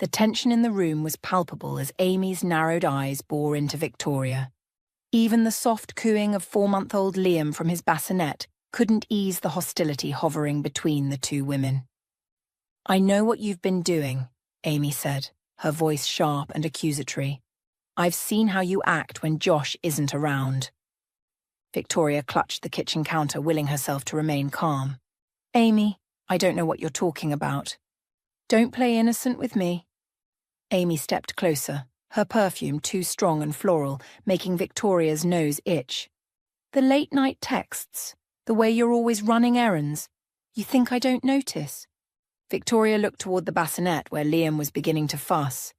The tension in the room was palpable as Amy's narrowed eyes bore into Victoria. Even the soft cooing of 4-month-old Liam from his bassinet couldn't ease the hostility hovering between the two women. "I know what you've been doing," Amy said, her voice sharp and accusatory. "I've seen how you act when Josh isn't around." Victoria clutched the kitchen counter, willing herself to remain calm. "Amy, I don't know what you're talking about. Don't play innocent with me." Amy stepped closer, her perfume too strong and floral, making Victoria's nose itch. "The late-night texts, the way you're always running errands. You think I don't notice?" Victoria looked toward the bassinet where Liam was beginning to fuss.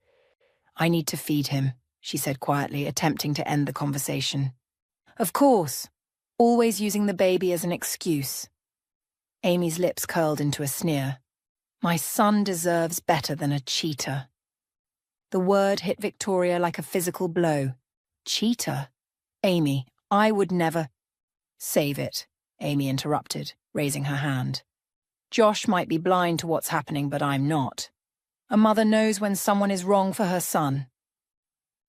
"I need to feed him," she said quietly, attempting to end the conversation. "Of course, always using the baby as an excuse." Amy's lips curled into a sneer. "My son deserves better than a cheater." The word hit Victoria like a physical blow. "Cheater? Amy, I would never—" "Save it," Amy interrupted, raising her hand. "Josh might be blind to what's happening, but I'm not. A mother knows when someone is wrong for her son."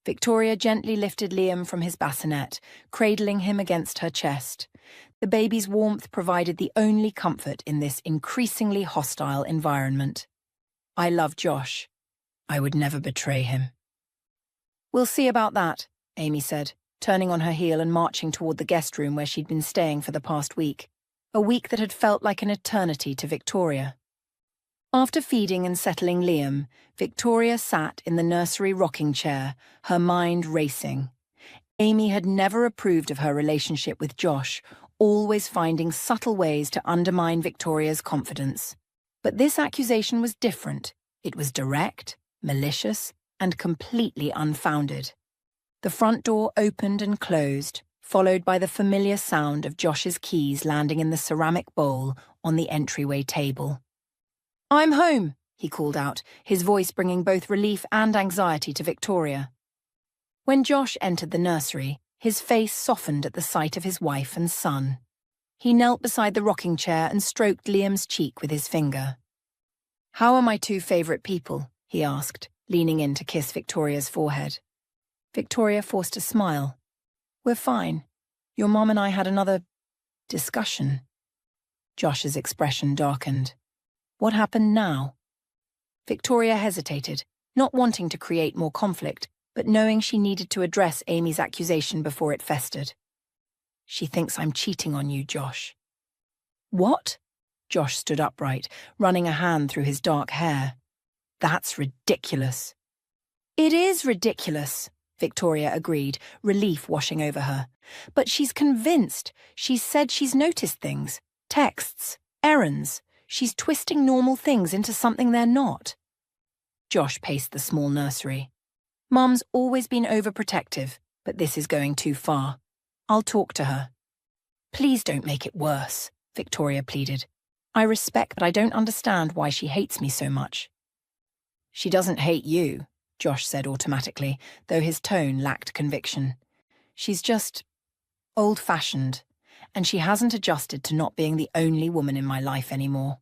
Victoria gently lifted Liam from his bassinet, cradling him against her chest. The baby's warmth provided the only comfort in this increasingly hostile environment. "I love Josh. I would never betray him." "We'll see about that," Amy said, turning on her heel and marching toward the guest room where she'd been staying for the past week, a week that had felt like an eternity to Victoria. After feeding and settling Liam, Victoria sat in the nursery rocking chair, her mind racing. Amy had never approved of her relationship with Josh, always finding subtle ways to undermine Victoria's confidence. But this accusation was different. It was direct, malicious, and completely unfounded. The front door opened and closed, followed by the familiar sound of Josh's keys landing in the ceramic bowl on the entryway table. "I'm home," he called out, his voice bringing both relief and anxiety to Victoria. When Josh entered the nursery, his face softened at the sight of his wife and son. He knelt beside the rocking chair and stroked Liam's cheek with his finger. "How are my two favourite people?" he asked, leaning in to kiss Victoria's forehead. Victoria forced a smile. "We're fine. Your mom and I had another discussion." Josh's expression darkened. "What happened now?" Victoria hesitated, not wanting to create more conflict, but knowing she needed to address Amy's accusation before it festered. "She thinks I'm cheating on you, Josh." "What?" Josh stood upright, running a hand through his dark hair. "That's ridiculous." "It is ridiculous," Victoria agreed, relief washing over her. "But she's convinced. She's said she's noticed things. Texts, errands. She's twisting normal things into something they're not." Josh paced the small nursery. "Mum's always been overprotective, but this is going too far. I'll talk to her." "Please don't make it worse," Victoria pleaded. "I respect, but I don't understand why she hates me so much." "She doesn't hate you," Josh said automatically, though his tone lacked conviction. "She's just old-fashioned, and she hasn't adjusted to not being the only woman in my life anymore."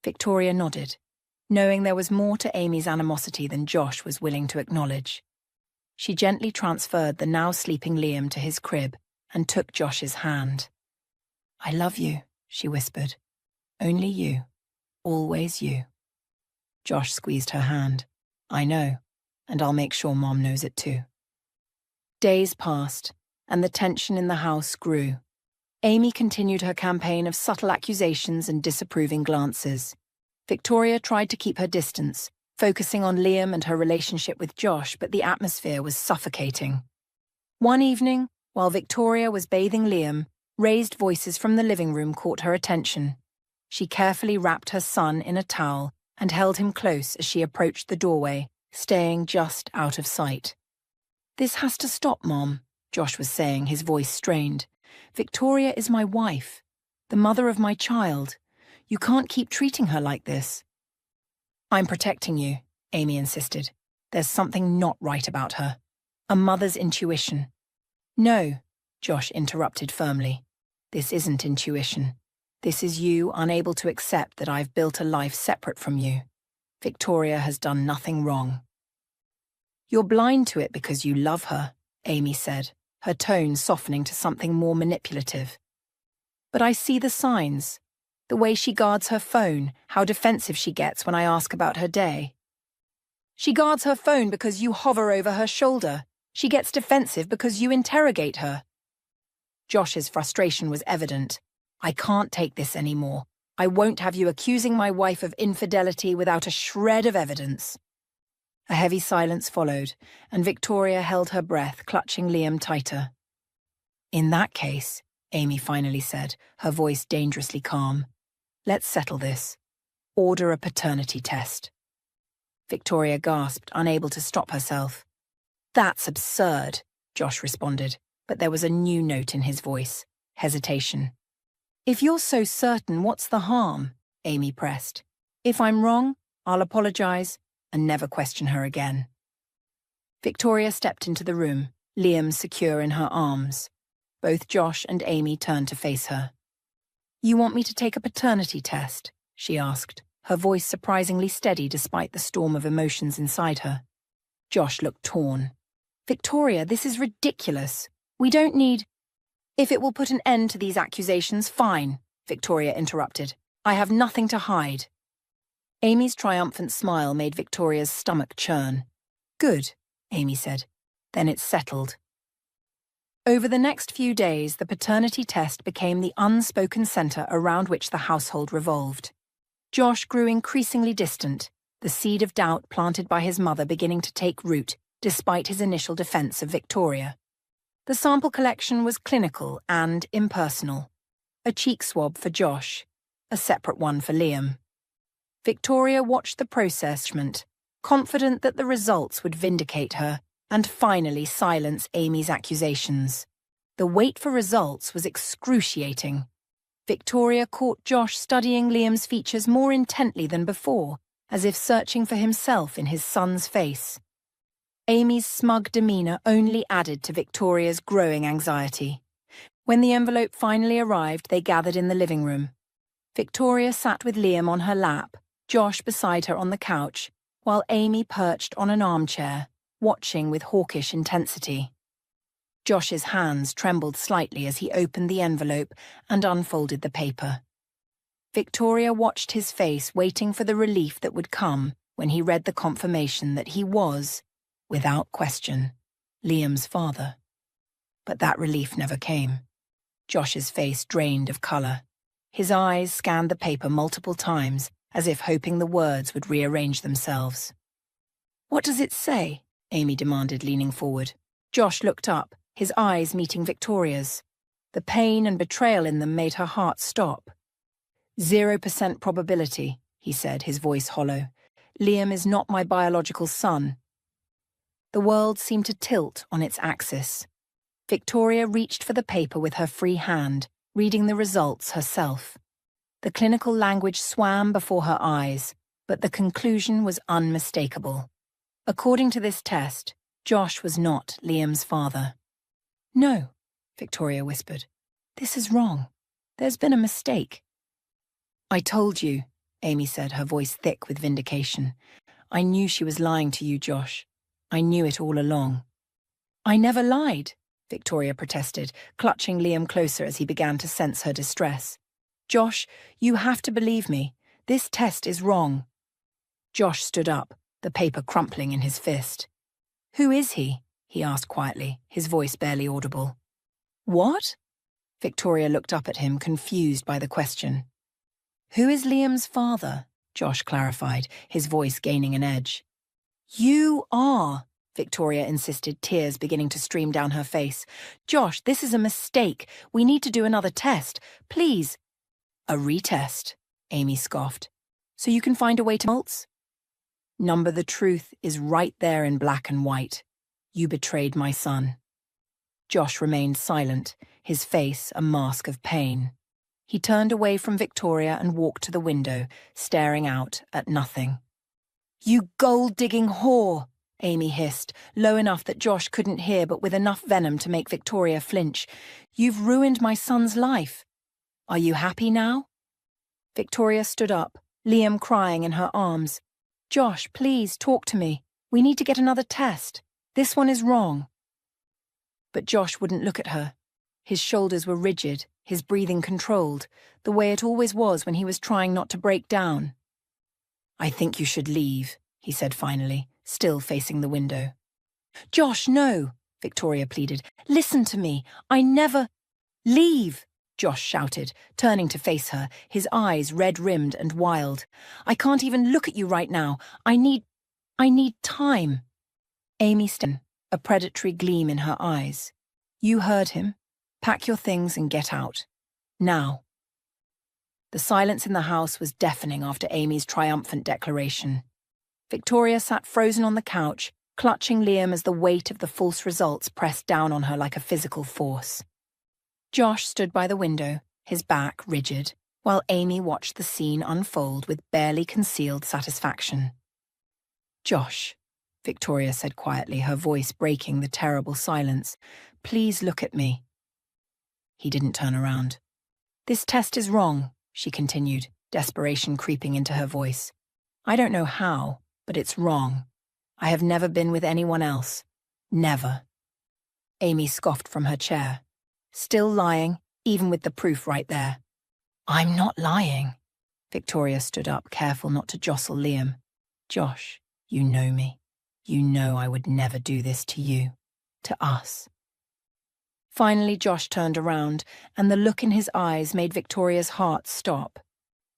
Victoria nodded, knowing there was more to Amy's animosity than Josh was willing to acknowledge. She gently transferred the now sleeping Liam to his crib and took Josh's hand. "I love you," she whispered. "Only you. Always you." Josh squeezed her hand. "I know, and I'll make sure Mom knows it too." Days passed, and the tension in the house grew. Amy continued her campaign of subtle accusations and disapproving glances. Victoria tried to keep her distance, focusing on Liam and her relationship with Josh, but the atmosphere was suffocating. One evening, while Victoria was bathing Liam, raised voices from the living room caught her attention. She carefully wrapped her son in a towel and held him close as she approached the doorway, staying just out of sight. "This has to stop, Mom," Josh was saying, his voice strained. "Victoria is my wife, the mother of my child. You can't keep treating her like this." "I'm protecting you," Amy insisted. "There's something not right about her. A mother's intuition." "No," Josh interrupted firmly. "This isn't intuition. This is you unable to accept that I've built a life separate from you." Victoria has done nothing wrong. You're blind to it because you love her, Amy said, her tone softening to something more manipulative. But I see the signs. The way she guards her phone, how defensive she gets when I ask about her day. She guards her phone because you hover over her shoulder. She gets defensive because you interrogate her. Josh's frustration was evident. I can't take this anymore. I won't have you accusing my wife of infidelity without a shred of evidence. A heavy silence followed, and Victoria held her breath, clutching Liam tighter. In that case, Amy finally said, her voice dangerously calm, let's settle this. Order a paternity test. Victoria gasped, unable to stop herself. That's absurd, Josh responded, but there was a new note in his voice, hesitation. If you're so certain, what's the harm? Amy pressed. If I'm wrong, I'll apologize and never question her again. Victoria stepped into the room, Liam secure in her arms. Both Josh and Amy turned to face her. You want me to take a paternity test? She asked, her voice surprisingly steady despite the storm of emotions inside her. Josh looked torn. Victoria, this is ridiculous. We don't need... If it will put an end to these accusations, fine, Victoria interrupted. I have nothing to hide. Amy's triumphant smile made Victoria's stomach churn. Good, Amy said. Then it's settled. Over the next few days, the paternity test became the unspoken center around which the household revolved. Josh grew increasingly distant, the seed of doubt planted by his mother beginning to take root, despite his initial defense of Victoria. The sample collection was clinical and impersonal. A cheek swab for Josh, a separate one for Liam. Victoria watched the process, confident that the results would vindicate her and finally silence Amy's accusations. The wait for results was excruciating. Victoria caught Josh studying Liam's features more intently than before, as if searching for himself in his son's face. Amy's smug demeanor only added to Victoria's growing anxiety. When the envelope finally arrived, they gathered in the living room. Victoria sat with Liam on her lap, Josh beside her on the couch, while Amy perched on an armchair, watching with hawkish intensity. Josh's hands trembled slightly as he opened the envelope and unfolded the paper. Victoria watched his face, waiting for the relief that would come when he read the confirmation that he was, without question, Liam's father. But that relief never came. Josh's face drained of color. His eyes scanned the paper multiple times, as if hoping the words would rearrange themselves. What does it say? Amy demanded, leaning forward. Josh looked up, his eyes meeting Victoria's. The pain and betrayal in them made her heart stop. 0% probability, he said, his voice hollow. Liam is not my biological son. The world seemed to tilt on its axis. Victoria reached for the paper with her free hand, reading the results herself. The clinical language swam before her eyes, but the conclusion was unmistakable. According to this test, Josh was not Liam's father. No, Victoria whispered. This is wrong. There's been a mistake. I told you, Amy said, her voice thick with vindication. I knew she was lying to you, Josh. I knew it all along. I never lied, Victoria protested, clutching Liam closer as he began to sense her distress. Josh, you have to believe me. This test is wrong. Josh stood up, the paper crumpling in his fist. Who is he? He asked quietly, his voice barely audible. What? Victoria looked up at him, confused by the question. Who is Liam's father? Josh clarified, his voice gaining an edge. You are, Victoria insisted, tears beginning to stream down her face. Josh, this is a mistake. We need to do another test. Please. A retest, Amy scoffed. So you can find a way to results? Number, the truth is right there in black and white. You betrayed my son. Josh remained silent, his face a mask of pain. He turned away from Victoria and walked to the window, staring out at nothing. You gold-digging whore, Amy hissed, low enough that Josh couldn't hear but with enough venom to make Victoria flinch. You've ruined my son's life. Are you happy now? Victoria stood up, Liam crying in her arms. Josh, please, talk to me. We need to get another test. This one is wrong. But Josh wouldn't look at her. His shoulders were rigid, his breathing controlled, the way it always was when he was trying not to break down. "I think you should leave," he said finally, still facing the window. "Josh, no," Victoria pleaded. "Listen to me. I never—" "Leave!" Josh shouted, turning to face her, his eyes red-rimmed and wild. "I can't even look at you right now. I need time." Amy stared, a predatory gleam in her eyes. "You heard him. Pack your things and get out. Now." The silence in the house was deafening after Amy's triumphant declaration. Victoria sat frozen on the couch, clutching Liam as the weight of the false results pressed down on her like a physical force. Josh stood by the window, his back rigid, while Amy watched the scene unfold with barely concealed satisfaction. "Josh," Victoria said quietly, her voice breaking the terrible silence, "please look at me." He didn't turn around. "This test is wrong," she continued, desperation creeping into her voice. "I don't know how, but it's wrong. I have never been with anyone else. Never." Amy scoffed from her chair. "Still lying, even with the proof right there." "I'm not lying." Victoria stood up, careful not to jostle Liam. "Josh, you know me. You know I would never do this to you. To us." Finally, Josh turned around, and the look in his eyes made Victoria's heart stop.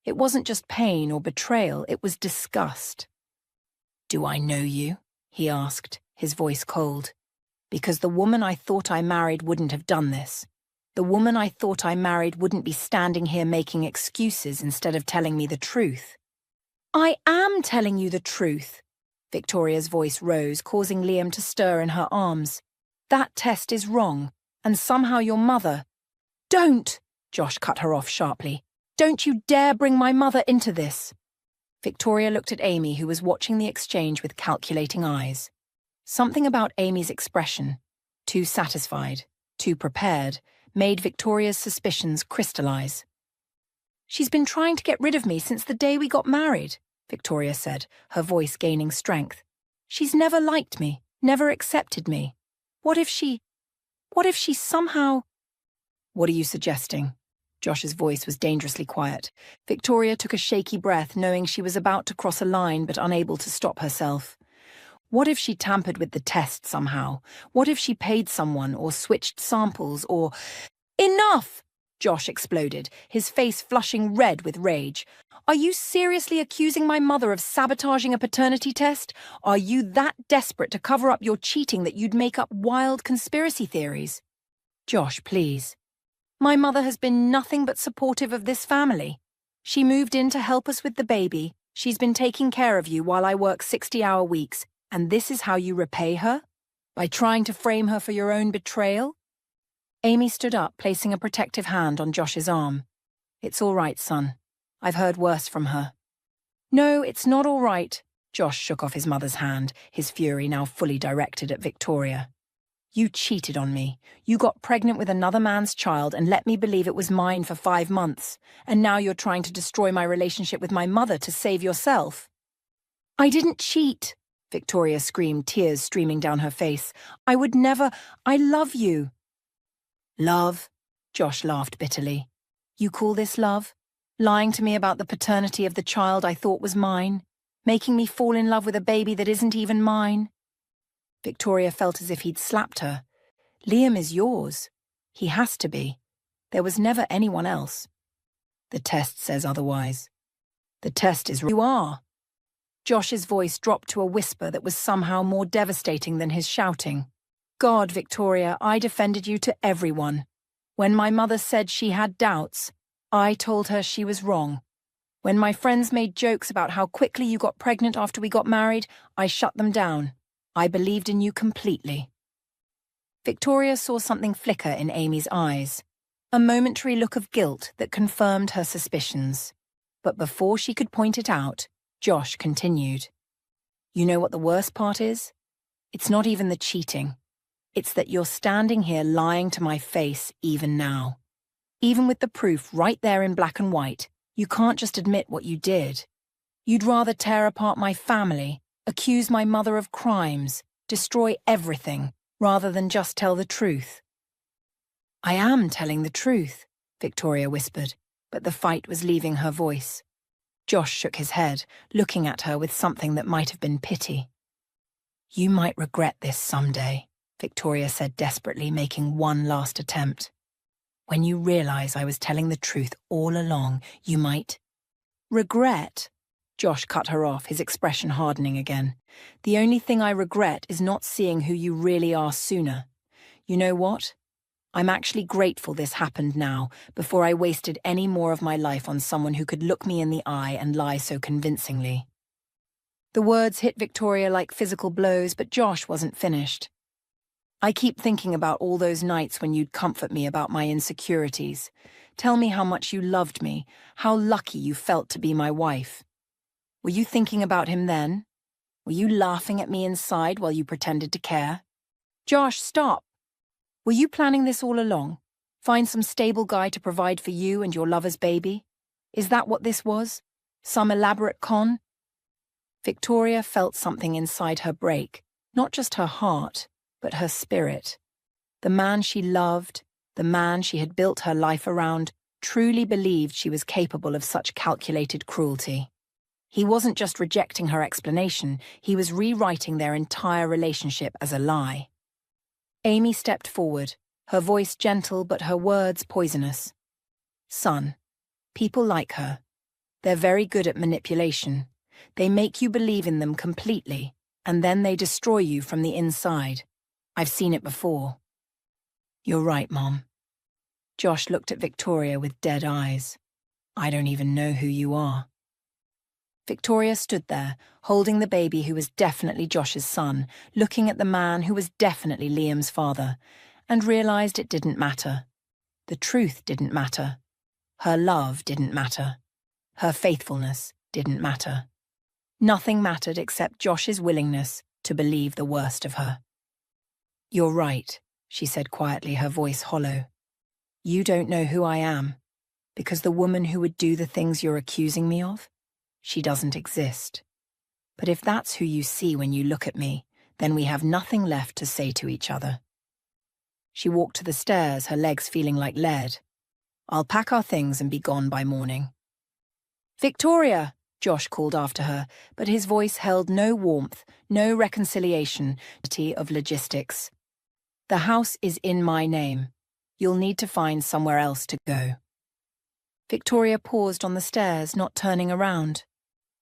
It wasn't just pain or betrayal, it was disgust. "Do I know you?" he asked, his voice cold. "Because the woman I thought I married wouldn't have done this. The woman I thought I married wouldn't be standing here making excuses instead of telling me the truth." "I am telling you the truth." Victoria's voice rose, causing Liam to stir in her arms. "That test is wrong, and somehow your mother—" "Don't!" Josh cut her off sharply. "Don't you dare bring my mother into this." Victoria looked at Amy, who was watching the exchange with calculating eyes. Something about Amy's expression, too satisfied, too prepared, made Victoria's suspicions crystallize. "She's been trying to get rid of me since the day we got married," Victoria said, her voice gaining strength. "She's never liked me, never accepted me. What if she somehow—" "What are you suggesting?" Josh's voice was dangerously quiet. Victoria took a shaky breath, knowing she was about to cross a line but unable to stop herself. What if she tampered with the test somehow? What if she paid someone or switched samples or— "Enough!" Josh exploded, his face flushing red with rage. "Are you seriously accusing my mother of sabotaging a paternity test? Are you that desperate to cover up your cheating that you'd make up wild conspiracy theories?" "Josh, please." "My mother has been nothing but supportive of this family. She moved in to help us with the baby. She's been taking care of you while I work 60-hour weeks, and this is how you repay her? By trying to frame her for your own betrayal?" Amy stood up, placing a protective hand on Josh's arm. "It's all right, son. I've heard worse from her." "No, it's not all right." Josh shook off his mother's hand, his fury now fully directed at Victoria. "You cheated on me. You got pregnant with another man's child and let me believe it was mine for 5 months. And now you're trying to destroy my relationship with my mother to save yourself." "I didn't cheat," Victoria screamed, tears streaming down her face. "I would never— I love you." "Love?" Josh laughed bitterly. "You call this love? Lying to me about the paternity of the child I thought was mine? Making me fall in love with a baby that isn't even mine?" Victoria felt as if he'd slapped her. "Liam is yours. He has to be. There was never anyone else." "The test says otherwise." "The test is— You are." Josh's voice dropped to a whisper that was somehow more devastating than his shouting. "God, Victoria, I defended you to everyone. When my mother said she had doubts, I told her she was wrong. When my friends made jokes about how quickly you got pregnant after we got married, I shut them down. I believed in you completely." Victoria saw something flicker in Amy's eyes, a momentary look of guilt that confirmed her suspicions. But before she could point it out, Josh continued. "You know what the worst part is? It's not even the cheating. It's that you're standing here lying to my face even now. Even with the proof right there in black and white, you can't just admit what you did. You'd rather tear apart my family, accuse my mother of crimes, destroy everything, rather than just tell the truth." "I am telling the truth," Victoria whispered, but the fight was leaving her voice. Josh shook his head, looking at her with something that might have been pity. "You might regret this someday," Victoria said desperately, making one last attempt. "When you realize I was telling the truth all along, you might—" "Regret?" Josh cut her off, his expression hardening again. "The only thing I regret is not seeing who you really are sooner. You know what? I'm actually grateful this happened now, before I wasted any more of my life on someone who could look me in the eye and lie so convincingly." The words hit Victoria like physical blows, but Josh wasn't finished. "I keep thinking about all those nights when you'd comfort me about my insecurities. Tell me how much you loved me, how lucky you felt to be my wife. Were you thinking about him then? Were you laughing at me inside while you pretended to care? Josh, stop! Were you planning this all along? Find some stable guy to provide for you and your lover's baby? Is that what this was? Some elaborate con?" Victoria felt something inside her break, not just her heart, but her spirit. The man she loved, the man she had built her life around, truly believed she was capable of such calculated cruelty. He wasn't just rejecting her explanation, he was rewriting their entire relationship as a lie. Amy stepped forward, her voice gentle but her words poisonous. "Son, people like her. They're very good at manipulation. They make you believe in them completely, and then they destroy you from the inside. I've seen it before." "You're right, Mom." Josh looked at Victoria with dead eyes. "I don't even know who you are." Victoria stood there, holding the baby who was definitely Josh's son, looking at the man who was definitely Liam's father, and realized it didn't matter. The truth didn't matter. Her love didn't matter. Her faithfulness didn't matter. Nothing mattered except Josh's willingness to believe the worst of her. "You're right," she said quietly, her voice hollow. "You don't know who I am, because the woman who would do the things you're accusing me of, she doesn't exist. But if that's who you see when you look at me, then we have nothing left to say to each other." She walked to the stairs, her legs feeling like lead. "I'll pack our things and be gone by morning." "Victoria!" Josh called after her, but his voice held no warmth, no reconciliation, of logistics. "The house is in my name. You'll need to find somewhere else to go." Victoria paused on the stairs, not turning around.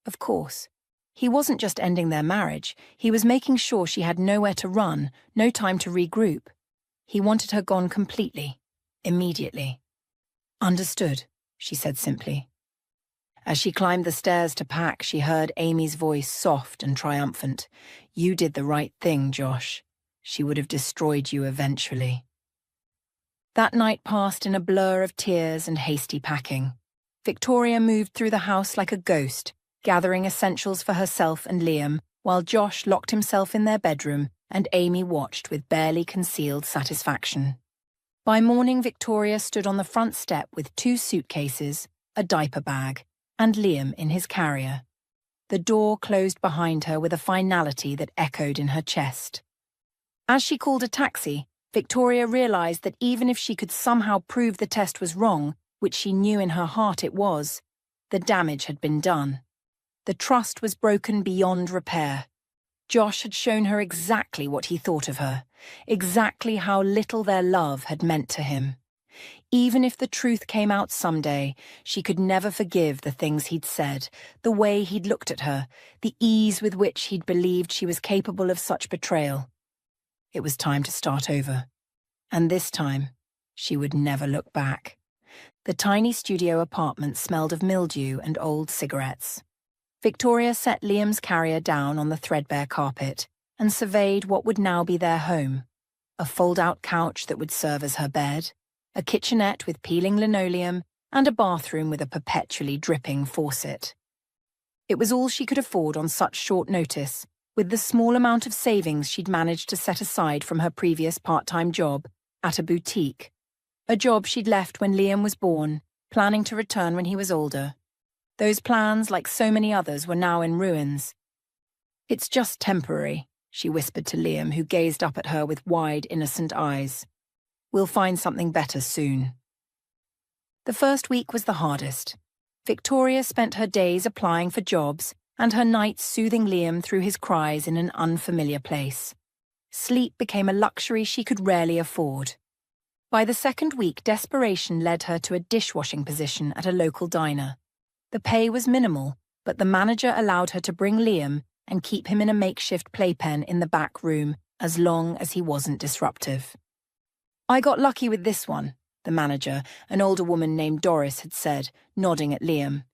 Of course. He wasn't just ending their marriage, he was making sure she had nowhere to run, no time to regroup. He wanted her gone completely, immediately. "Understood," she said simply. As she climbed the stairs to pack, she heard Amy's voice, soft and triumphant. "You did the right thing, Josh. She would have destroyed you eventually." That night passed in a blur of tears and hasty packing. Victoria moved through the house like a ghost, gathering essentials for herself and Liam, while Josh locked himself in their bedroom and Amy watched with barely concealed satisfaction. By morning, Victoria stood on the front step with 2 suitcases, a diaper bag, and Liam in his carrier. The door closed behind her with a finality that echoed in her chest. As she called a taxi, Victoria realized that even if she could somehow prove the test was wrong, which she knew in her heart it was, the damage had been done. The trust was broken beyond repair. Josh had shown her exactly what he thought of her, exactly how little their love had meant to him. Even if the truth came out someday, she could never forgive the things he'd said, the way he'd looked at her, the ease with which he'd believed she was capable of such betrayal. It was time to start over. And this time, she would never look back. The tiny studio apartment smelled of mildew and old cigarettes. Victoria set Liam's carrier down on the threadbare carpet and surveyed what would now be their home. A fold-out couch that would serve as her bed, a kitchenette with peeling linoleum, and a bathroom with a perpetually dripping faucet. It was all she could afford on such short notice, with the small amount of savings she'd managed to set aside from her previous part-time job at a boutique, a job she'd left when Liam was born, planning to return when he was older. Those plans, like so many others, were now in ruins. "It's just temporary," she whispered to Liam, who gazed up at her with wide, innocent eyes. "We'll find something better soon." The first week was the hardest. Victoria spent her days applying for jobs and her nights soothing Liam through his cries in an unfamiliar place. Sleep became a luxury she could rarely afford. By the second week, desperation led her to a dishwashing position at a local diner. The pay was minimal, but the manager allowed her to bring Liam and keep him in a makeshift playpen in the back room as long as he wasn't disruptive. "I got lucky with this one," the manager, an older woman named Doris, had said, nodding at Liam.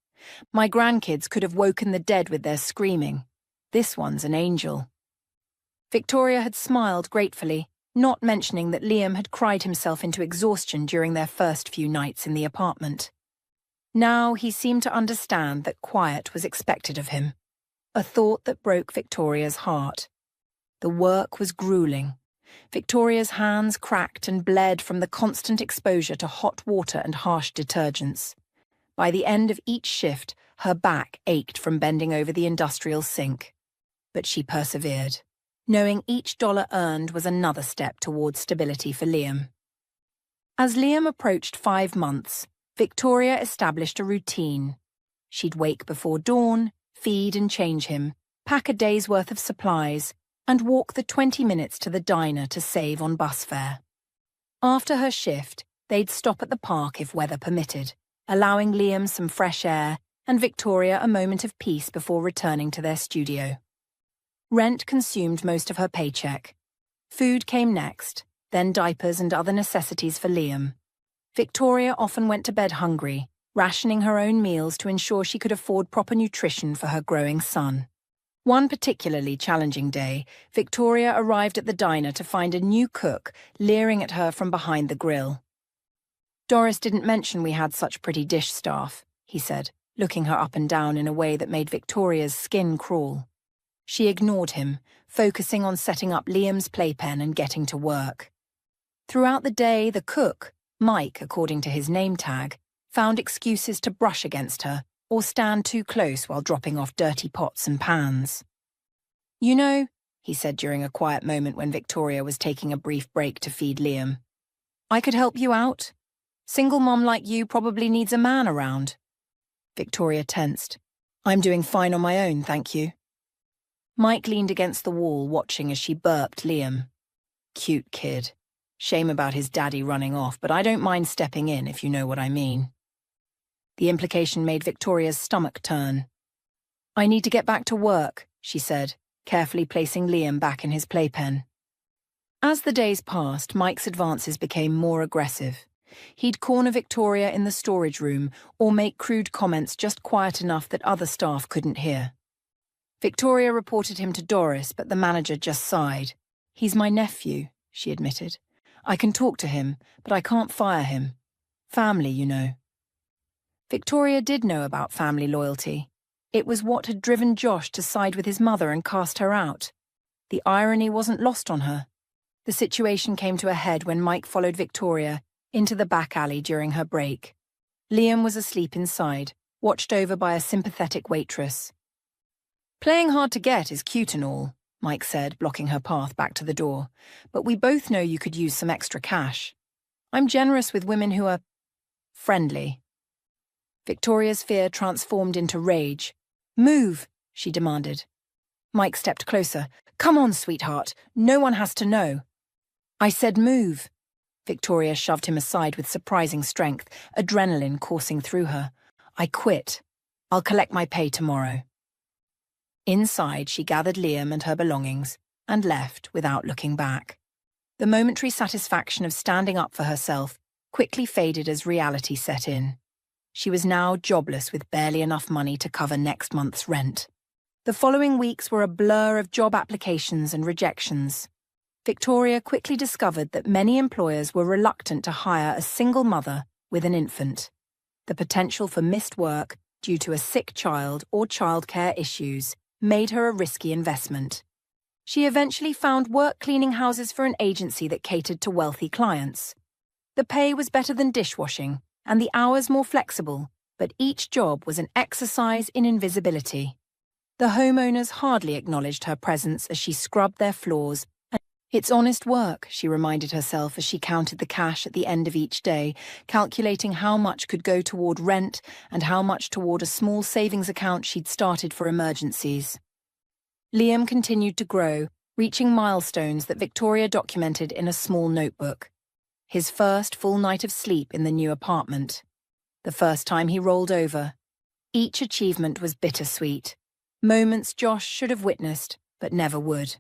"My grandkids could have woken the dead with their screaming. This one's an angel." Victoria had smiled gratefully, not mentioning that Liam had cried himself into exhaustion during their first few nights in the apartment. Now he seemed to understand that quiet was expected of him, a thought that broke Victoria's heart. The work was grueling. Victoria's hands cracked and bled from the constant exposure to hot water and harsh detergents. By the end of each shift, her back ached from bending over the industrial sink. But she persevered, knowing each dollar earned was another step towards stability for Liam. As Liam approached 5 months, Victoria established a routine. She'd wake before dawn, feed and change him, pack a day's worth of supplies, and walk the 20 minutes to the diner to save on bus fare. After her shift, they'd stop at the park if weather permitted, allowing Liam some fresh air and Victoria a moment of peace before returning to their studio. Rent consumed most of her paycheck. Food came next, then diapers and other necessities for Liam. Victoria often went to bed hungry, rationing her own meals to ensure she could afford proper nutrition for her growing son. One particularly challenging day, Victoria arrived at the diner to find a new cook leering at her from behind the grill. "Doris didn't mention we had such pretty dish staff," he said, looking her up and down in a way that made Victoria's skin crawl. She ignored him, focusing on setting up Liam's playpen and getting to work. Throughout the day, the cook, Mike according to his name tag, found excuses to brush against her or stand too close while dropping off dirty pots and pans. "You know," he said during a quiet moment when Victoria was taking a brief break to feed Liam, "I could help you out. Single mom like you probably needs a man around." Victoria tensed. "I'm doing fine on my own, thank you." Mike leaned against the wall, watching as she burped Liam. "Cute kid. Shame about his daddy running off, but I don't mind stepping in if you know what I mean." The implication made Victoria's stomach turn. "I need to get back to work," she said, carefully placing Liam back in his playpen. As the days passed, Mike's advances became more aggressive. He'd corner Victoria in the storage room or make crude comments just quiet enough that other staff couldn't hear. Victoria reported him to Doris, but the manager just sighed. "He's my nephew," she admitted. "I can talk to him, but I can't fire him. Family, you know." Victoria did know about family loyalty. It was what had driven Josh to side with his mother and cast her out. The irony wasn't lost on her. The situation came to a head when Mike followed Victoria into the back alley during her break. Liam was asleep inside, watched over by a sympathetic waitress. "Playing hard to get is cute and all," Mike said, blocking her path back to the door, "but we both know you could use some extra cash. I'm generous with women who are friendly." Victoria's fear transformed into rage. "Move," she demanded. Mike stepped closer. "Come on, sweetheart. No one has to know." "I said move." Victoria shoved him aside with surprising strength, adrenaline coursing through her. "I quit. I'll collect my pay tomorrow." Inside, she gathered Liam and her belongings and left without looking back. The momentary satisfaction of standing up for herself quickly faded as reality set in. She was now jobless with barely enough money to cover next month's rent. The following weeks were a blur of job applications and rejections. Victoria quickly discovered that many employers were reluctant to hire a single mother with an infant. The potential for missed work due to a sick child or childcare issues made her a risky investment. She eventually found work cleaning houses for an agency that catered to wealthy clients. The pay was better than dishwashing, and the hours more flexible, but each job was an exercise in invisibility. The homeowners hardly acknowledged her presence as she scrubbed their floors. It's honest work, she reminded herself as she counted the cash at the end of each day, calculating how much could go toward rent and how much toward a small savings account she'd started for emergencies. Liam continued to grow, reaching milestones that Victoria documented in a small notebook. His first full night of sleep in the new apartment. The first time he rolled over. Each achievement was bittersweet. Moments Josh should have witnessed, but never would.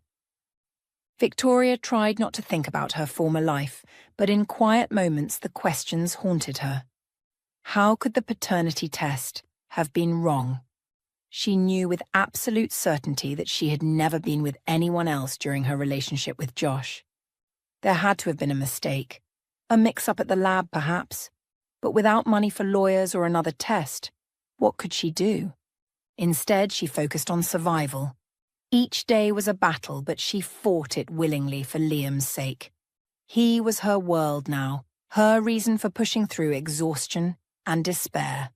Victoria tried not to think about her former life, but in quiet moments the questions haunted her. How could the paternity test have been wrong? She knew with absolute certainty that she had never been with anyone else during her relationship with Josh. There had to have been a mistake. A mix-up at the lab, perhaps. But without money for lawyers or another test, what could she do? Instead, she focused on survival. Each day was a battle, but she fought it willingly for Liam's sake. He was her world now, her reason for pushing through exhaustion and despair.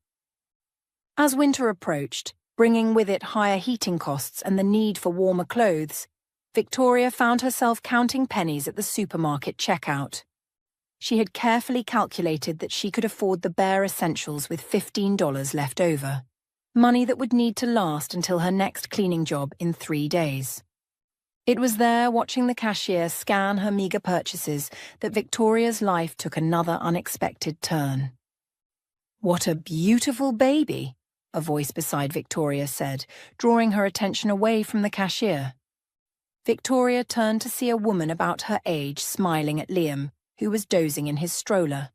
As winter approached, bringing with it higher heating costs and the need for warmer clothes, Victoria found herself counting pennies at the supermarket checkout. She had carefully calculated that she could afford the bare essentials with $15 left over. Money that would need to last until her next cleaning job in 3 days. It was there, watching the cashier scan her meager purchases, that Victoria's life took another unexpected turn. "What a beautiful baby," a voice beside Victoria said, drawing her attention away from the cashier. Victoria turned to see a woman about her age smiling at Liam, who was dozing in his stroller.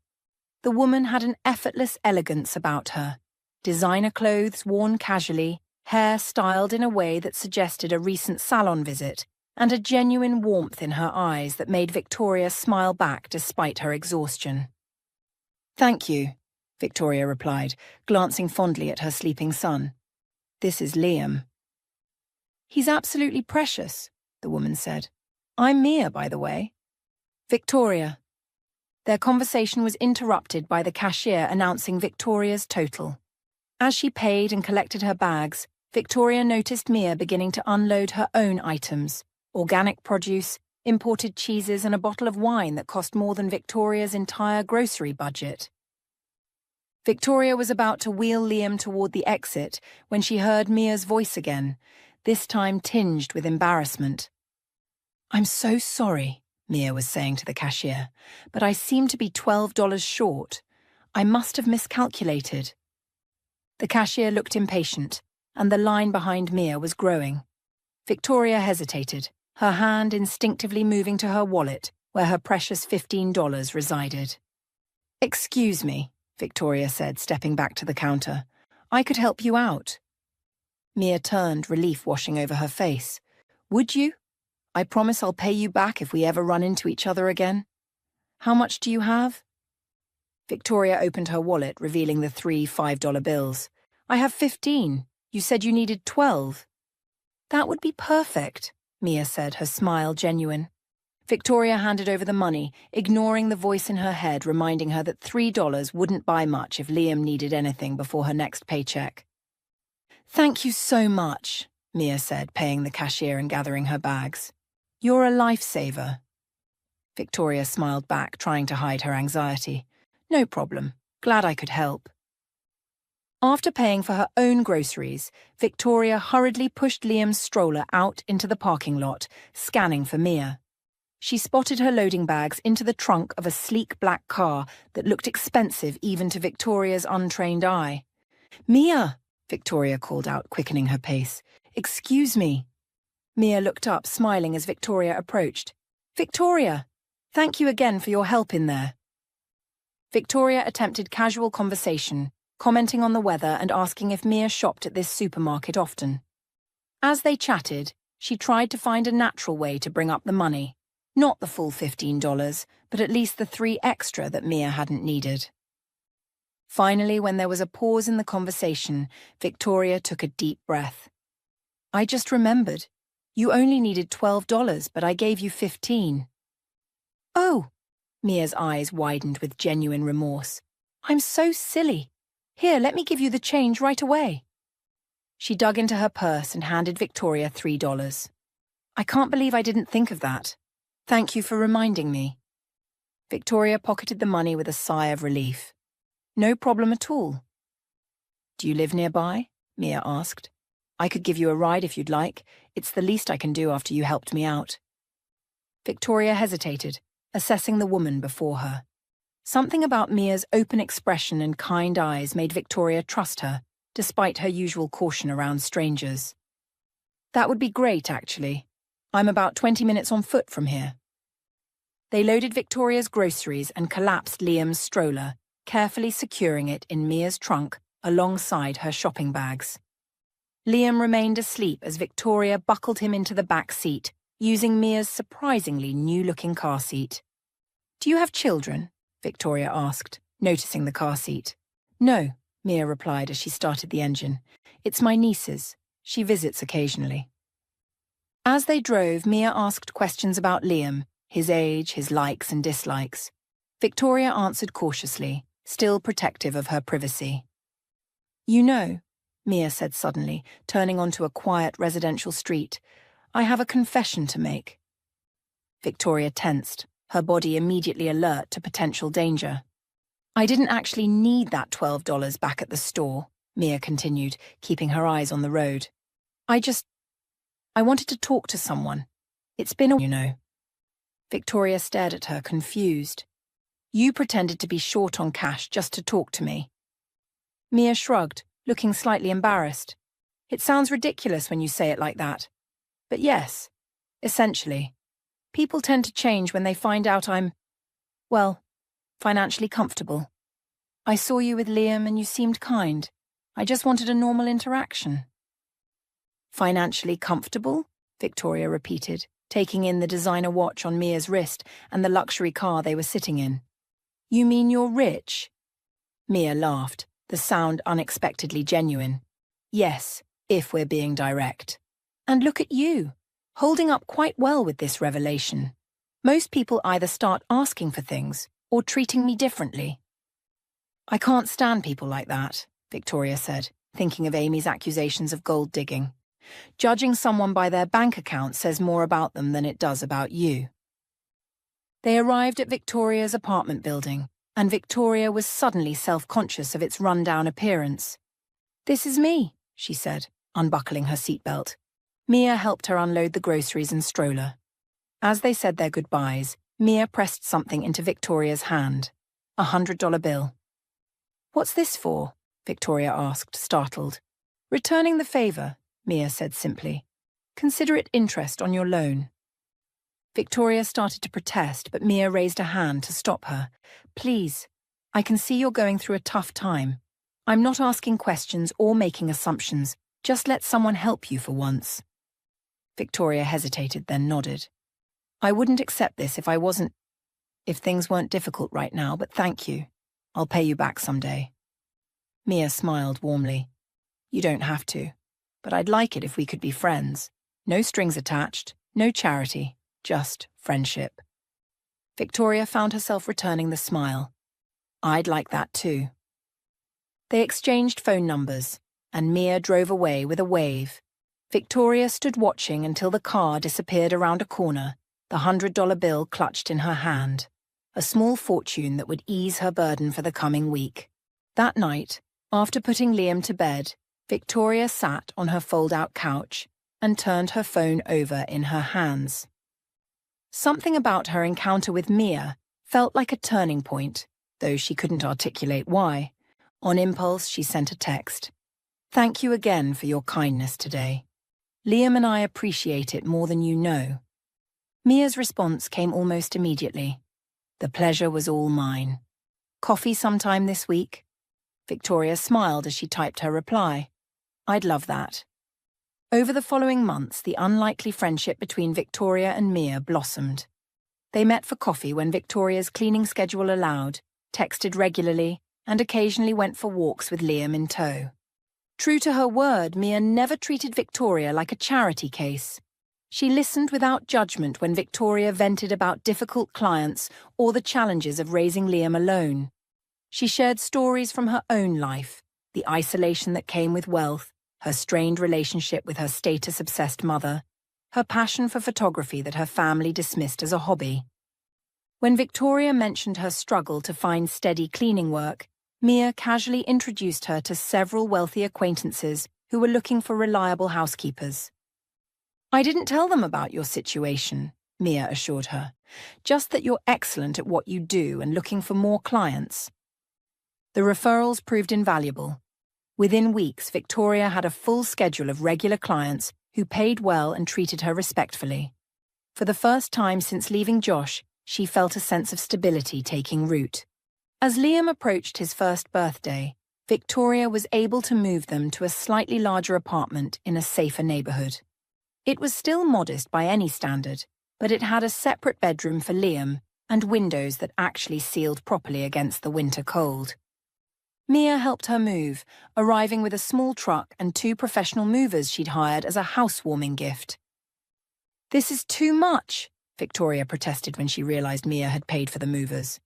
The woman had an effortless elegance about her. Designer clothes worn casually, hair styled in a way that suggested a recent salon visit, and a genuine warmth in her eyes that made Victoria smile back despite her exhaustion. "Thank you," Victoria replied, glancing fondly at her sleeping son. "This is Liam." "He's absolutely precious," the woman said. "I'm Mia, by the way." "Victoria." Their conversation was interrupted by the cashier announcing Victoria's total. As she paid and collected her bags, Victoria noticed Mia beginning to unload her own items: organic produce, imported cheeses, and a bottle of wine that cost more than Victoria's entire grocery budget. Victoria was about to wheel Liam toward the exit when she heard Mia's voice again, this time tinged with embarrassment. "I'm so sorry," Mia was saying to the cashier, "but I seem to be $12 short. I must have miscalculated." The cashier looked impatient, and the line behind Mia was growing. Victoria hesitated, her hand instinctively moving to her wallet, where her precious $15 resided. "Excuse me," Victoria said, stepping back to the counter. "I could help you out." Mia turned, relief washing over her face. "Would you? I promise I'll pay you back if we ever run into each other again. How much do you have?" Victoria opened her wallet, revealing the 3 $5 bills. "I have 15. You said you needed 12. "That would be perfect," Mia said, her smile genuine. Victoria handed over the money, ignoring the voice in her head reminding her that $3 wouldn't buy much if Liam needed anything before her next paycheck. "Thank you so much," Mia said, paying the cashier and gathering her bags. "You're a lifesaver." Victoria smiled back, trying to hide her anxiety. "No problem. Glad I could help." After paying for her own groceries, Victoria hurriedly pushed Liam's stroller out into the parking lot, scanning for Mia. She spotted her loading bags into the trunk of a sleek black car that looked expensive even to Victoria's untrained eye. "Mia!" Victoria called out, quickening her pace. "Excuse me." Mia looked up, smiling as Victoria approached. "Victoria! Thank you again for your help in there." Victoria attempted casual conversation, commenting on the weather and asking if Mia shopped at this supermarket often. As they chatted, she tried to find a natural way to bring up the money. Not the full $15, but at least the 3 extra that Mia hadn't needed. Finally, when there was a pause in the conversation, Victoria took a deep breath. "I just remembered. You only needed $12, but I gave you 15. "Oh!" Mia's eyes widened with genuine remorse. "I'm so silly. Here, let me give you the change right away. She dug into her purse and handed Victoria $3. I can't believe I didn't think of that. Thank you for reminding me. Victoria pocketed the money with a sigh of relief. No problem at all. Do you live nearby? Mia asked. I could give you a ride if you'd like. It's the least I can do after you helped me out. Victoria hesitated, assessing the woman before her. Something about Mia's open expression and kind eyes made Victoria trust her, despite her usual caution around strangers. That would be great, actually. I'm about 20 minutes on foot from here. They loaded Victoria's groceries and collapsed Liam's stroller, carefully securing it in Mia's trunk alongside her shopping bags. Liam remained asleep as Victoria buckled him into the back seat, using Mia's surprisingly new-looking car seat. Do you have children? Victoria asked, noticing the car seat. No, Mia replied as she started the engine. It's my niece's. She visits occasionally. As they drove, Mia asked questions about Liam, his age, his likes and dislikes. Victoria answered cautiously, still protective of her privacy. You know, Mia said suddenly, turning onto a quiet residential street, I have a confession to make. Victoria tensed, her body immediately alert to potential danger. I didn't actually need that $12 back at the store, Mia continued, keeping her eyes on the road. I wanted to talk to someone. It's been a while, you know. Victoria stared at her, confused. You pretended to be short on cash just to talk to me. Mia shrugged, looking slightly embarrassed. It sounds ridiculous when you say it like that. But yes, essentially. People tend to change when they find out I'm, well, financially comfortable. I saw you with Liam and you seemed kind. I just wanted a normal interaction. Financially comfortable? Victoria repeated, taking in the designer watch on Mia's wrist and the luxury car they were sitting in. You mean you're rich? Mia laughed, the sound unexpectedly genuine. Yes, if we're being direct. And look at you, holding up quite well with this revelation. Most people either start asking for things or treating me differently. I can't stand people like that, Victoria said, thinking of Amy's accusations of gold digging. Judging someone by their bank account says more about them than it does about you. They arrived at Victoria's apartment building, and Victoria was suddenly self-conscious of its run-down appearance. This is me, she said, unbuckling her seatbelt. Mia helped her unload the groceries and stroller. As they said their goodbyes, Mia pressed something into Victoria's hand, a $100 bill. What's this for? Victoria asked, startled. Returning the favor, Mia said simply. Consider it interest on your loan. Victoria started to protest, but Mia raised a hand to stop her. Please, I can see you're going through a tough time. I'm not asking questions or making assumptions. Just let someone help you for once. Victoria hesitated, then nodded. I wouldn't accept this if things weren't difficult right now, but thank you. I'll pay you back someday. Mia smiled warmly. You don't have to, but I'd like it if we could be friends. No strings attached, no charity, just friendship. Victoria found herself returning the smile. I'd like that too. They exchanged phone numbers, and Mia drove away with a wave. Victoria stood watching until the car disappeared around a corner, the $100 bill clutched in her hand, a small fortune that would ease her burden for the coming week. That night, after putting Liam to bed, Victoria sat on her fold-out couch and turned her phone over in her hands. Something about her encounter with Mia felt like a turning point, though she couldn't articulate why. On impulse, she sent a text. Thank you again for your kindness today. Liam and I appreciate it more than you know. Mia's response came almost immediately. The pleasure was all mine. Coffee sometime this week? Victoria smiled as she typed her reply. I'd love that. Over the following months, the unlikely friendship between Victoria and Mia blossomed. They met for coffee when Victoria's cleaning schedule allowed, texted regularly, and occasionally went for walks with Liam in tow. True to her word, Mia never treated Victoria like a charity case. She listened without judgment when Victoria vented about difficult clients or the challenges of raising Liam alone. She shared stories from her own life, the isolation that came with wealth, her strained relationship with her status-obsessed mother, her passion for photography that her family dismissed as a hobby. When Victoria mentioned her struggle to find steady cleaning work, Mia casually introduced her to several wealthy acquaintances who were looking for reliable housekeepers. "I didn't tell them about your situation," Mia assured her, "just that you're excellent at what you do and looking for more clients." The referrals proved invaluable. Within weeks, Victoria had a full schedule of regular clients who paid well and treated her respectfully. For the first time since leaving Josh, she felt a sense of stability taking root. As Liam approached his first birthday, Victoria was able to move them to a slightly larger apartment in a safer neighborhood. It was still modest by any standard, but it had a separate bedroom for Liam and windows that actually sealed properly against the winter cold. Mia helped her move, arriving with a small truck and 2 professional movers she'd hired as a housewarming gift. "This is too much," Victoria protested when she realized Mia had paid for the movers.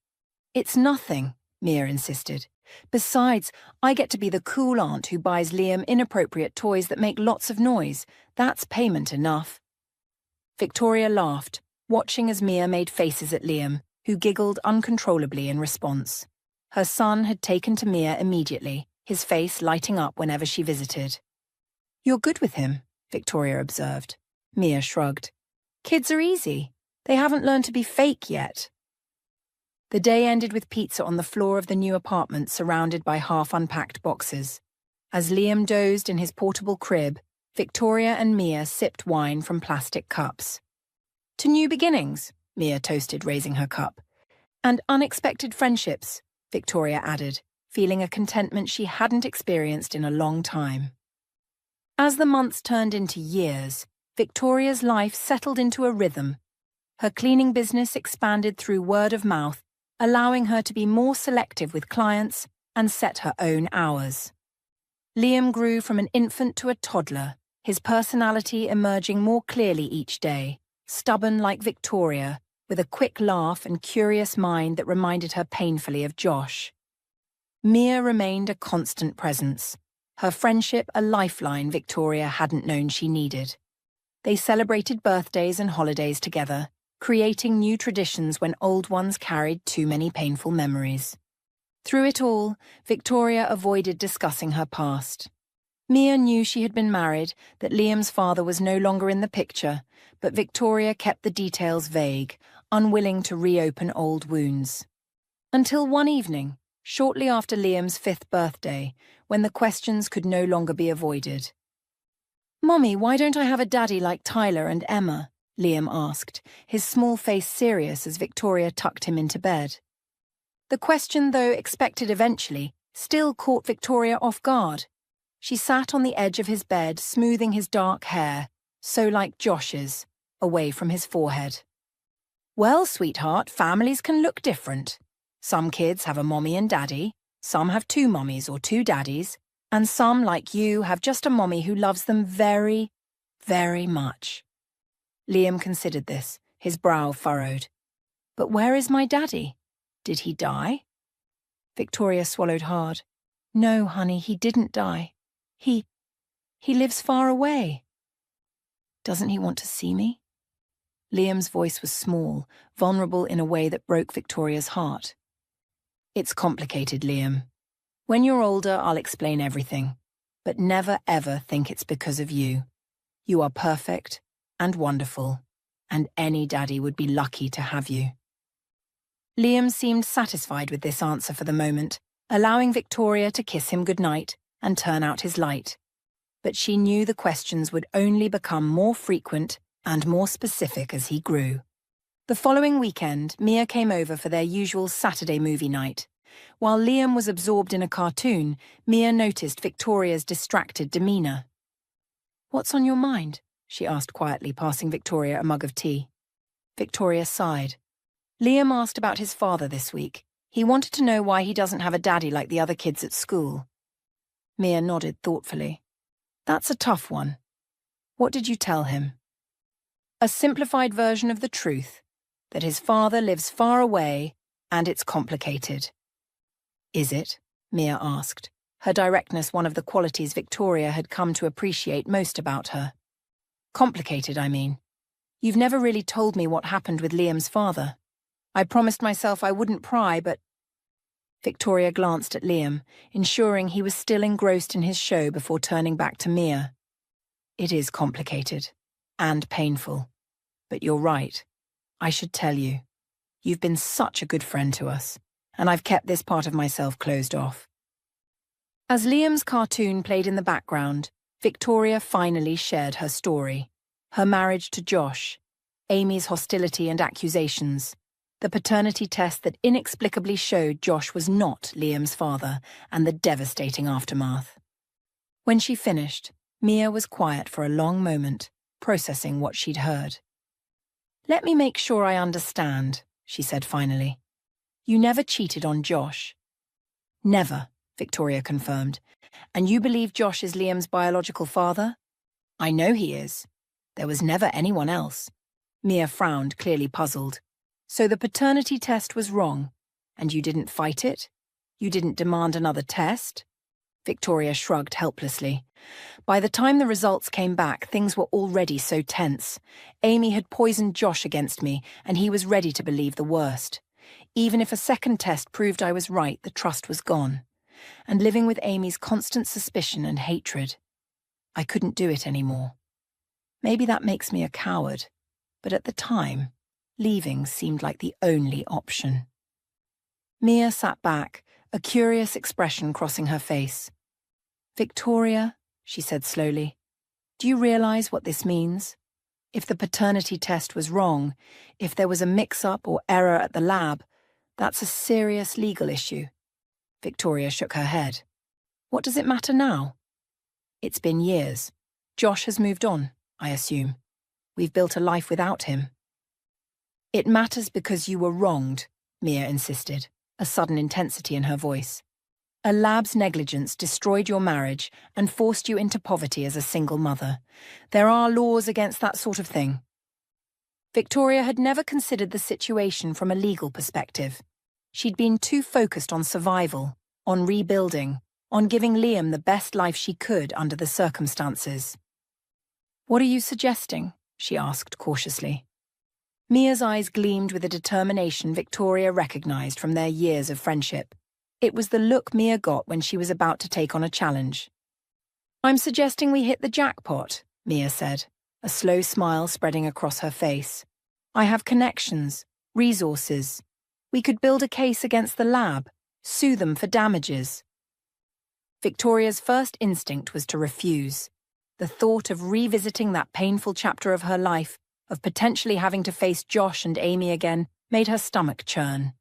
"It's nothing," Mia insisted. "Besides, I get to be the cool aunt who buys Liam inappropriate toys that make lots of noise. That's payment enough." Victoria laughed, watching as Mia made faces at Liam, who giggled uncontrollably in response. Her son had taken to Mia immediately, his face lighting up whenever she visited. "You're good with him," Victoria observed. Mia shrugged. "Kids are easy. They haven't learned to be fake yet." The day ended with pizza on the floor of the new apartment surrounded by half-unpacked boxes. As Liam dozed in his portable crib, Victoria and Mia sipped wine from plastic cups. "To new beginnings," Mia toasted, raising her cup. "And unexpected friendships," Victoria added, feeling a contentment she hadn't experienced in a long time. As the months turned into years, Victoria's life settled into a rhythm. Her cleaning business expanded through word of mouth, allowing her to be more selective with clients and set her own hours. Liam grew from an infant to a toddler, his personality emerging more clearly each day, stubborn like Victoria, with a quick laugh and curious mind that reminded her painfully of Josh. Mia remained a constant presence, her friendship a lifeline Victoria hadn't known she needed. They celebrated birthdays and holidays together, creating new traditions when old ones carried too many painful memories. Through it all, Victoria avoided discussing her past. Mia knew she had been married, that Liam's father was no longer in the picture, but Victoria kept the details vague, unwilling to reopen old wounds. Until one evening, shortly after Liam's 5th birthday, when the questions could no longer be avoided. "Mommy, why don't I have a daddy like Tyler and Emma?" Liam asked, his small face serious as Victoria tucked him into bed. The question, though expected eventually, still caught Victoria off guard. She sat on the edge of his bed, smoothing his dark hair, so like Josh's, away from his forehead. "Well, sweetheart, families can look different. Some kids have a mommy and daddy, some have 2 mommies or 2 daddies, and some, like you, have just a mommy who loves them very, very much." Liam considered this, his brow furrowed. "But where is my daddy? Did he die?" Victoria swallowed hard. "No, honey, he didn't die. He lives far away." "Doesn't he want to see me?" Liam's voice was small, vulnerable in a way that broke Victoria's heart. "It's complicated, Liam. When you're older, I'll explain everything. But never, ever think it's because of you. You are perfect and wonderful, and any daddy would be lucky to have you." Liam seemed satisfied with this answer for the moment, allowing Victoria to kiss him goodnight and turn out his light. But she knew the questions would only become more frequent and more specific as he grew. The following weekend, Mia came over for their usual Saturday movie night. While Liam was absorbed in a cartoon, Mia noticed Victoria's distracted demeanor. "What's on your mind?" she asked quietly, passing Victoria a mug of tea. Victoria sighed. "Liam asked about his father this week. He wanted to know why he doesn't have a daddy like the other kids at school." Mia nodded thoughtfully. "That's a tough one. What did you tell him?" "A simplified version of the truth, that his father lives far away and it's complicated." "Is it?" Mia asked, her directness one of the qualities Victoria had come to appreciate most about her. Complicated, I mean. You've never really told me what happened with Liam's father. I promised myself I wouldn't pry, but... Victoria glanced at Liam, ensuring he was still engrossed in his show before turning back to Mia. It is complicated. And painful. But you're right. I should tell you. You've been such a good friend to us, and I've kept this part of myself closed off. As Liam's cartoon played in the background, Victoria finally shared her story. Her marriage to Josh, Amy's hostility and accusations, the paternity test that inexplicably showed Josh was not Liam's father, and the devastating aftermath. When she finished, Mia was quiet for a long moment, processing what she'd heard. "Let me make sure I understand," she said finally. "You never cheated on Josh." "Never," Victoria confirmed. "And you believe Josh is Liam's biological father?" "I know he is. There was never anyone else." Mia frowned, clearly puzzled. "So the paternity test was wrong, and you didn't fight it? You didn't demand another test?" Victoria shrugged helplessly. By the time the results came back, things were already so tense. Amy had poisoned Josh against me, and he was ready to believe the worst. Even if a second test proved I was right, the trust was gone. And living with Amy's constant suspicion and hatred, I couldn't do it anymore. Maybe that makes me a coward, but at the time, leaving seemed like the only option. Mia sat back, a curious expression crossing her face. "Victoria," she said slowly, "do you realize what this means? If the paternity test was wrong, if there was a mix-up or error at the lab, that's a serious legal issue." Victoria shook her head. "What does it matter now?" "It's been years. Josh has moved on, I assume. We've built a life without him." "It matters because you were wronged," Mia insisted, a sudden intensity in her voice. "A lab's negligence destroyed your marriage and forced you into poverty as a single mother. There are laws against that sort of thing." Victoria had never considered the situation from a legal perspective. She'd been too focused on survival, on rebuilding, on giving Liam the best life she could under the circumstances. "What are you suggesting?" she asked cautiously. Mia's eyes gleamed with a determination Victoria recognized from their years of friendship. It was the look Mia got when she was about to take on a challenge. "I'm suggesting we hit the jackpot," Mia said, a slow smile spreading across her face. "I have connections, resources. We could build a case against the lab, sue them for damages." Victoria's first instinct was to refuse. The thought of revisiting that painful chapter of her life, of potentially having to face Josh and Amy again, made her stomach churn.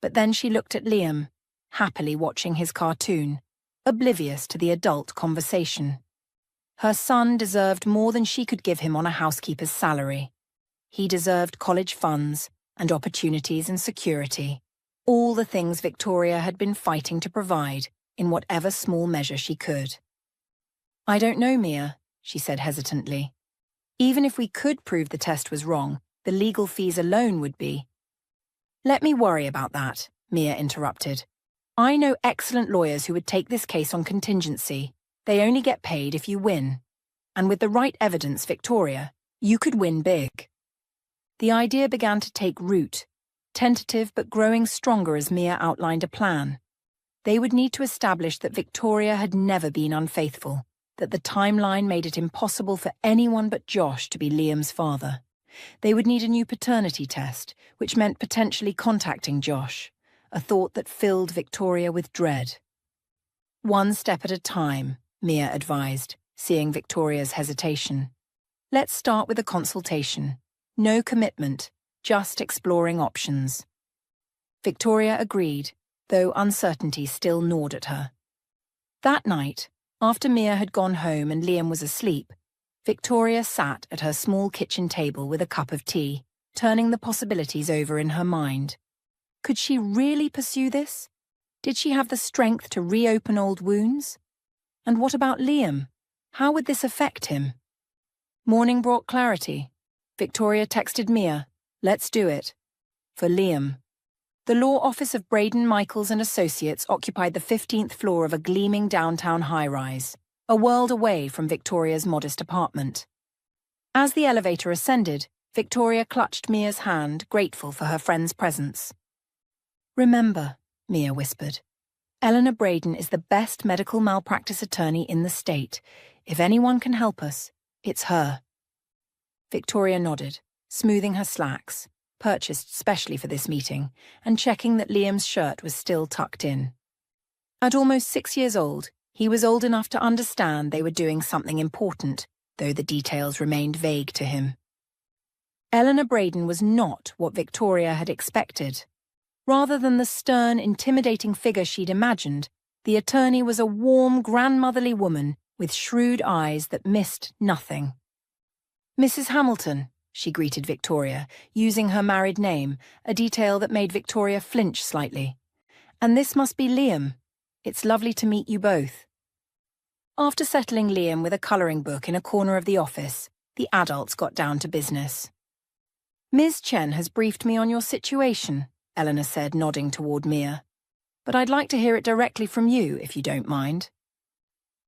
But then she looked at Liam, happily watching his cartoon, oblivious to the adult conversation. Her son deserved more than she could give him on a housekeeper's salary. He deserved college funds and opportunities and security, all the things Victoria had been fighting to provide in whatever small measure she could. "I don't know, Mia," she said hesitantly. "Even if we could prove the test was wrong, the legal fees alone would be—" "Let me worry about that," Mia interrupted. "I know excellent lawyers who would take this case on contingency. They only get paid if you win. And with the right evidence, Victoria, you could win big." The idea began to take root, tentative but growing stronger as Mia outlined a plan. They would need to establish that Victoria had never been unfaithful, that the timeline made it impossible for anyone but Josh to be Liam's father. They would need a new paternity test, which meant potentially contacting Josh, a thought that filled Victoria with dread. "One step at a time," Mia advised, seeing Victoria's hesitation. "Let's start with a consultation. No commitment, just exploring options." Victoria agreed, though uncertainty still gnawed at her. That night, after Mia had gone home and Liam was asleep, Victoria sat at her small kitchen table with a cup of tea, turning the possibilities over in her mind. Could she really pursue this? Did she have the strength to reopen old wounds? And what about Liam? How would this affect him? Morning brought clarity. Victoria texted Mia, "Let's do it." For Liam. The law office of Braden, Michaels and Associates occupied the 15th floor of a gleaming downtown high-rise, a world away from Victoria's modest apartment. As the elevator ascended, Victoria clutched Mia's hand, grateful for her friend's presence. "Remember," Mia whispered, "Eleanor Braden is the best medical malpractice attorney in the state. If anyone can help us, it's her." Victoria nodded, smoothing her slacks, purchased specially for this meeting, and checking that Liam's shirt was still tucked in. At almost 6 years old, he was old enough to understand they were doing something important, though the details remained vague to him. Eleanor Braden was not what Victoria had expected. Rather than the stern, intimidating figure she'd imagined, the attorney was a warm, grandmotherly woman with shrewd eyes that missed nothing. "Mrs. Hamilton," she greeted Victoria, using her married name, a detail that made Victoria flinch slightly. "And this must be Liam. It's lovely to meet you both." After settling Liam with a colouring book in a corner of the office, the adults got down to business. "Ms. Chen has briefed me on your situation," Eleanor said, nodding toward Mia. "But I'd like to hear it directly from you, if you don't mind."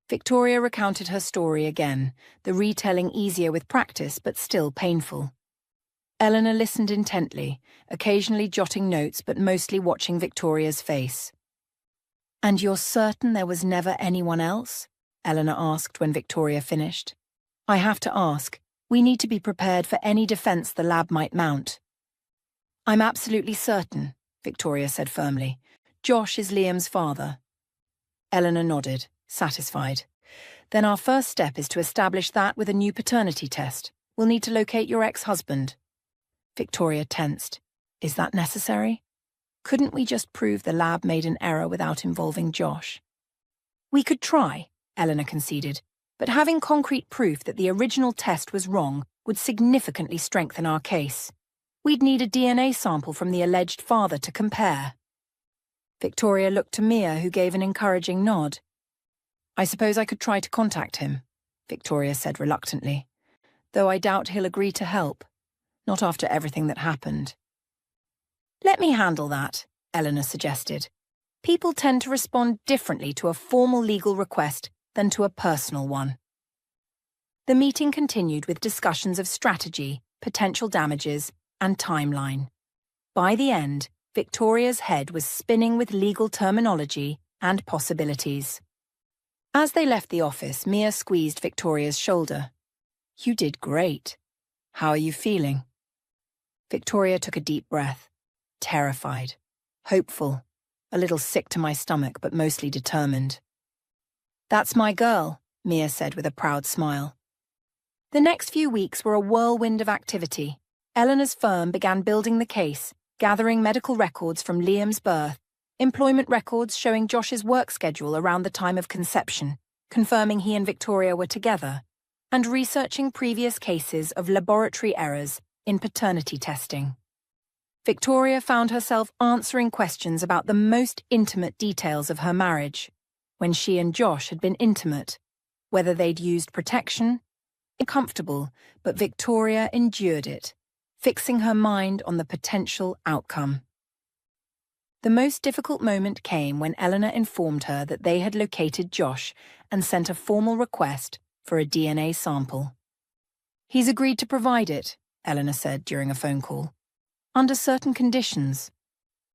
Victoria recounted her story again, the retelling easier with practice but still painful. Eleanor listened intently, occasionally jotting notes but mostly watching Victoria's face. "And you're certain there was never anyone else?" Eleanor asked when Victoria finished. "I have to ask. We need to be prepared for any defense the lab might mount." "I'm absolutely certain," Victoria said firmly. "Josh is Liam's father." Eleanor nodded, satisfied. "Then our first step is to establish that with a new paternity test. We'll need to locate your ex-husband." Victoria tensed. "Is that necessary? Couldn't we just prove the lab made an error without involving Josh?" "We could try," Eleanor conceded, "but having concrete proof that the original test was wrong would significantly strengthen our case. We'd need a DNA sample from the alleged father to compare." Victoria looked to Mia, who gave an encouraging nod. "I suppose I could try to contact him," Victoria said reluctantly, "though I doubt he'll agree to help. Not after everything that happened." "Let me handle that," Eleanor suggested. "People tend to respond differently to a formal legal request than to a personal one." The meeting continued with discussions of strategy, potential damages, and timeline. By the end, Victoria's head was spinning with legal terminology and possibilities. As they left the office, Mia squeezed Victoria's shoulder. "You did great. How are you feeling?" Victoria took a deep breath, terrified, hopeful, a little sick to my stomach but mostly determined. "That's my girl," Mia said with a proud smile. The next few weeks were a whirlwind of activity. Eleanor's firm began building the case, gathering medical records from Liam's birth, employment records showing Josh's work schedule around the time of conception, confirming he and Victoria were together, and researching previous cases of laboratory errors in paternity testing. Victoria found herself answering questions about the most intimate details of her marriage, when she and Josh had been intimate, whether they'd used protection. Uncomfortable, but Victoria endured it, fixing her mind on the potential outcome. The most difficult moment came when Eleanor informed her that they had located Josh and sent a formal request for a DNA sample. "He's agreed to provide it," Eleanor said during a phone call. "Under certain conditions."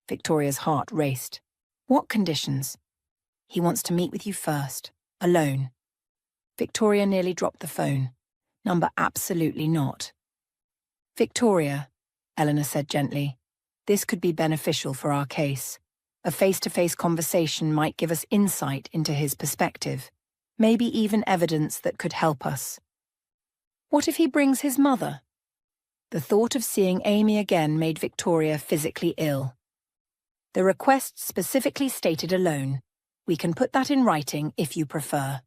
Victoria's heart raced. "What conditions?" "He wants to meet with you first, alone." Victoria nearly dropped the phone. Number absolutely not. "Victoria," Eleanor said gently, "this could be beneficial for our case. A face-to-face conversation might give us insight into his perspective, maybe even evidence that could help us." "What if he brings his mother?" The thought of seeing Amy again made Victoria physically ill. The request specifically stated alone. "We can put that in writing if you prefer."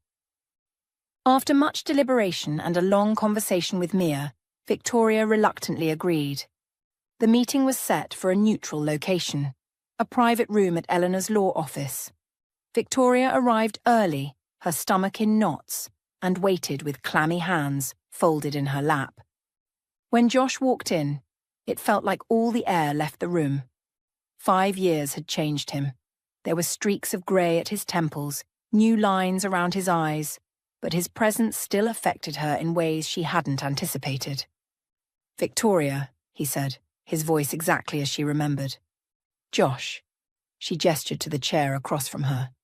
After much deliberation and a long conversation with Mia, Victoria reluctantly agreed. The meeting was set for a neutral location, a private room at Eleanor's law office. Victoria arrived early, her stomach in knots, and waited with clammy hands folded in her lap. When Josh walked in, it felt like all the air left the room. 5 years had changed him. There were streaks of grey at his temples, new lines around his eyes, but his presence still affected her in ways she hadn't anticipated. "Victoria," he said, his voice exactly as she remembered. "Josh." She gestured to the chair across from her.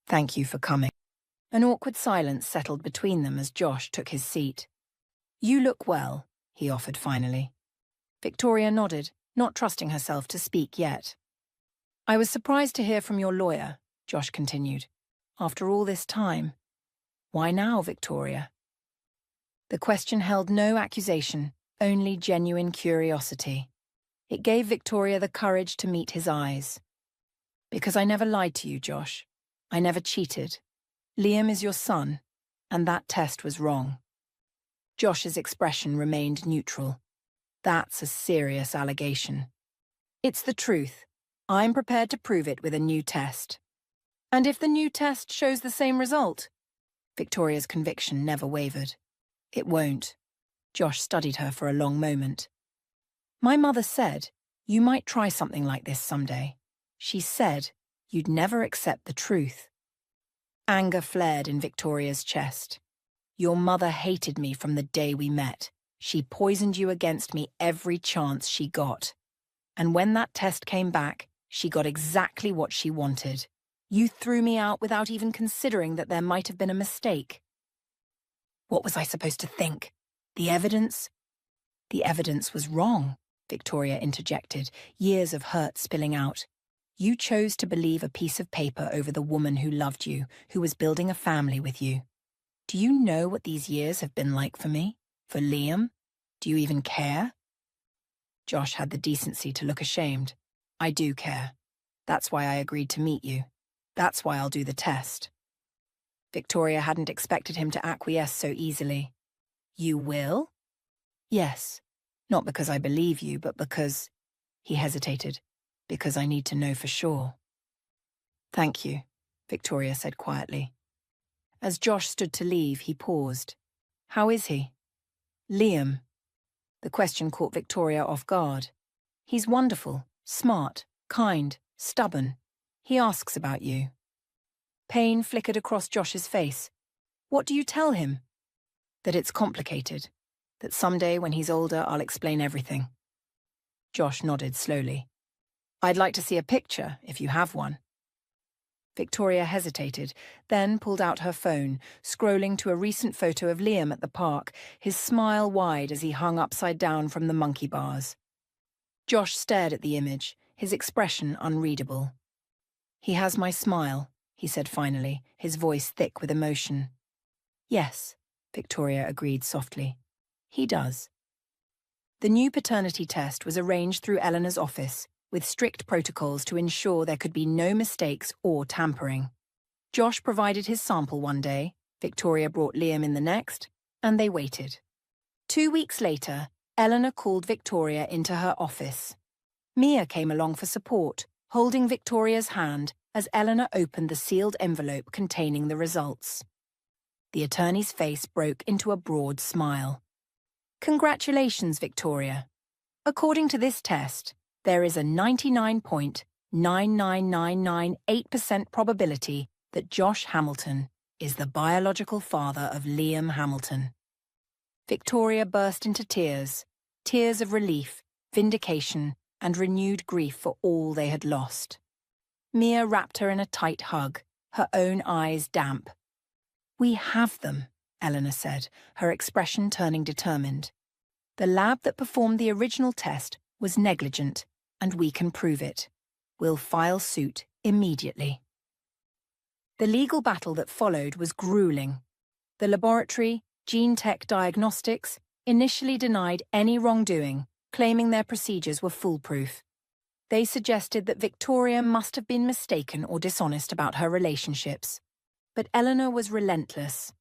"Thank you for coming." An awkward silence settled between them as Josh took his seat. "You look well," he offered finally. Victoria nodded, not trusting herself to speak yet. "I was surprised to hear from your lawyer," Josh continued. "After all this time. Why now, Victoria?" The question held no accusation, only genuine curiosity. It gave Victoria the courage to meet his eyes. "Because I never lied to you, Josh. I never cheated. Liam is your son, and that test was wrong." Josh's expression remained neutral. "That's a serious allegation." "It's the truth. I'm prepared to prove it with a new test." "And if the new test shows the same result?" Victoria's conviction never wavered. "It won't." Josh studied her for a long moment. "My mother said, you might try something like this someday. She said, you'd never accept the truth." Anger flared in Victoria's chest. "Your mother hated me from the day we met. She poisoned you against me every chance she got. And when that test came back, she got exactly what she wanted. You threw me out without even considering that there might have been a mistake." "What was I supposed to think? The evidence?" "The evidence was wrong," Victoria interjected, years of hurt spilling out. "You chose to believe a piece of paper over the woman who loved you, who was building a family with you. Do you know what these years have been like for me? For Liam? Do you even care?" Josh had the decency to look ashamed. "I do care. That's why I agreed to meet you. That's why I'll do the test." Victoria hadn't expected him to acquiesce so easily. "You will?" "Yes. Not because I believe you, but because—" He hesitated. "Because I need to know for sure." "Thank you," Victoria said quietly. As Josh stood to leave, he paused. "How is he?" "Liam." The question caught Victoria off guard. "He's wonderful, smart, kind, stubborn. He asks about you." Pain flickered across Josh's face. "What do you tell him?" "That it's complicated. That someday when he's older, I'll explain everything." Josh nodded slowly. "I'd like to see a picture, if you have one." Victoria hesitated, then pulled out her phone, scrolling to a recent photo of Liam at the park, his smile wide as he hung upside down from the monkey bars. Josh stared at the image, his expression unreadable. "He has my smile," he said finally, his voice thick with emotion. "Yes," Victoria agreed softly. "He does." The new paternity test was arranged through Eleanor's office, with strict protocols to ensure there could be no mistakes or tampering. Josh provided his sample one day, Victoria brought Liam in the next, and they waited. 2 weeks later, Eleanor called Victoria into her office. Mia came along for support, holding Victoria's hand as Eleanor opened the sealed envelope containing the results. The attorney's face broke into a broad smile. "Congratulations, Victoria. According to this test, there is a 99.99998% probability that Josh Hamilton is the biological father of Liam Hamilton." Victoria burst into tears, tears of relief, vindication, and renewed grief for all they had lost. Mia wrapped her in a tight hug, her own eyes damp. "We have them," Eleanor said, her expression turning determined. "The lab that performed the original test was negligent, and we can prove it. We'll file suit immediately." The legal battle that followed was grueling. The laboratory, Gene Tech Diagnostics, initially denied any wrongdoing, claiming their procedures were foolproof. They suggested that Victoria must have been mistaken or dishonest about her relationships. But Eleanor was relentless.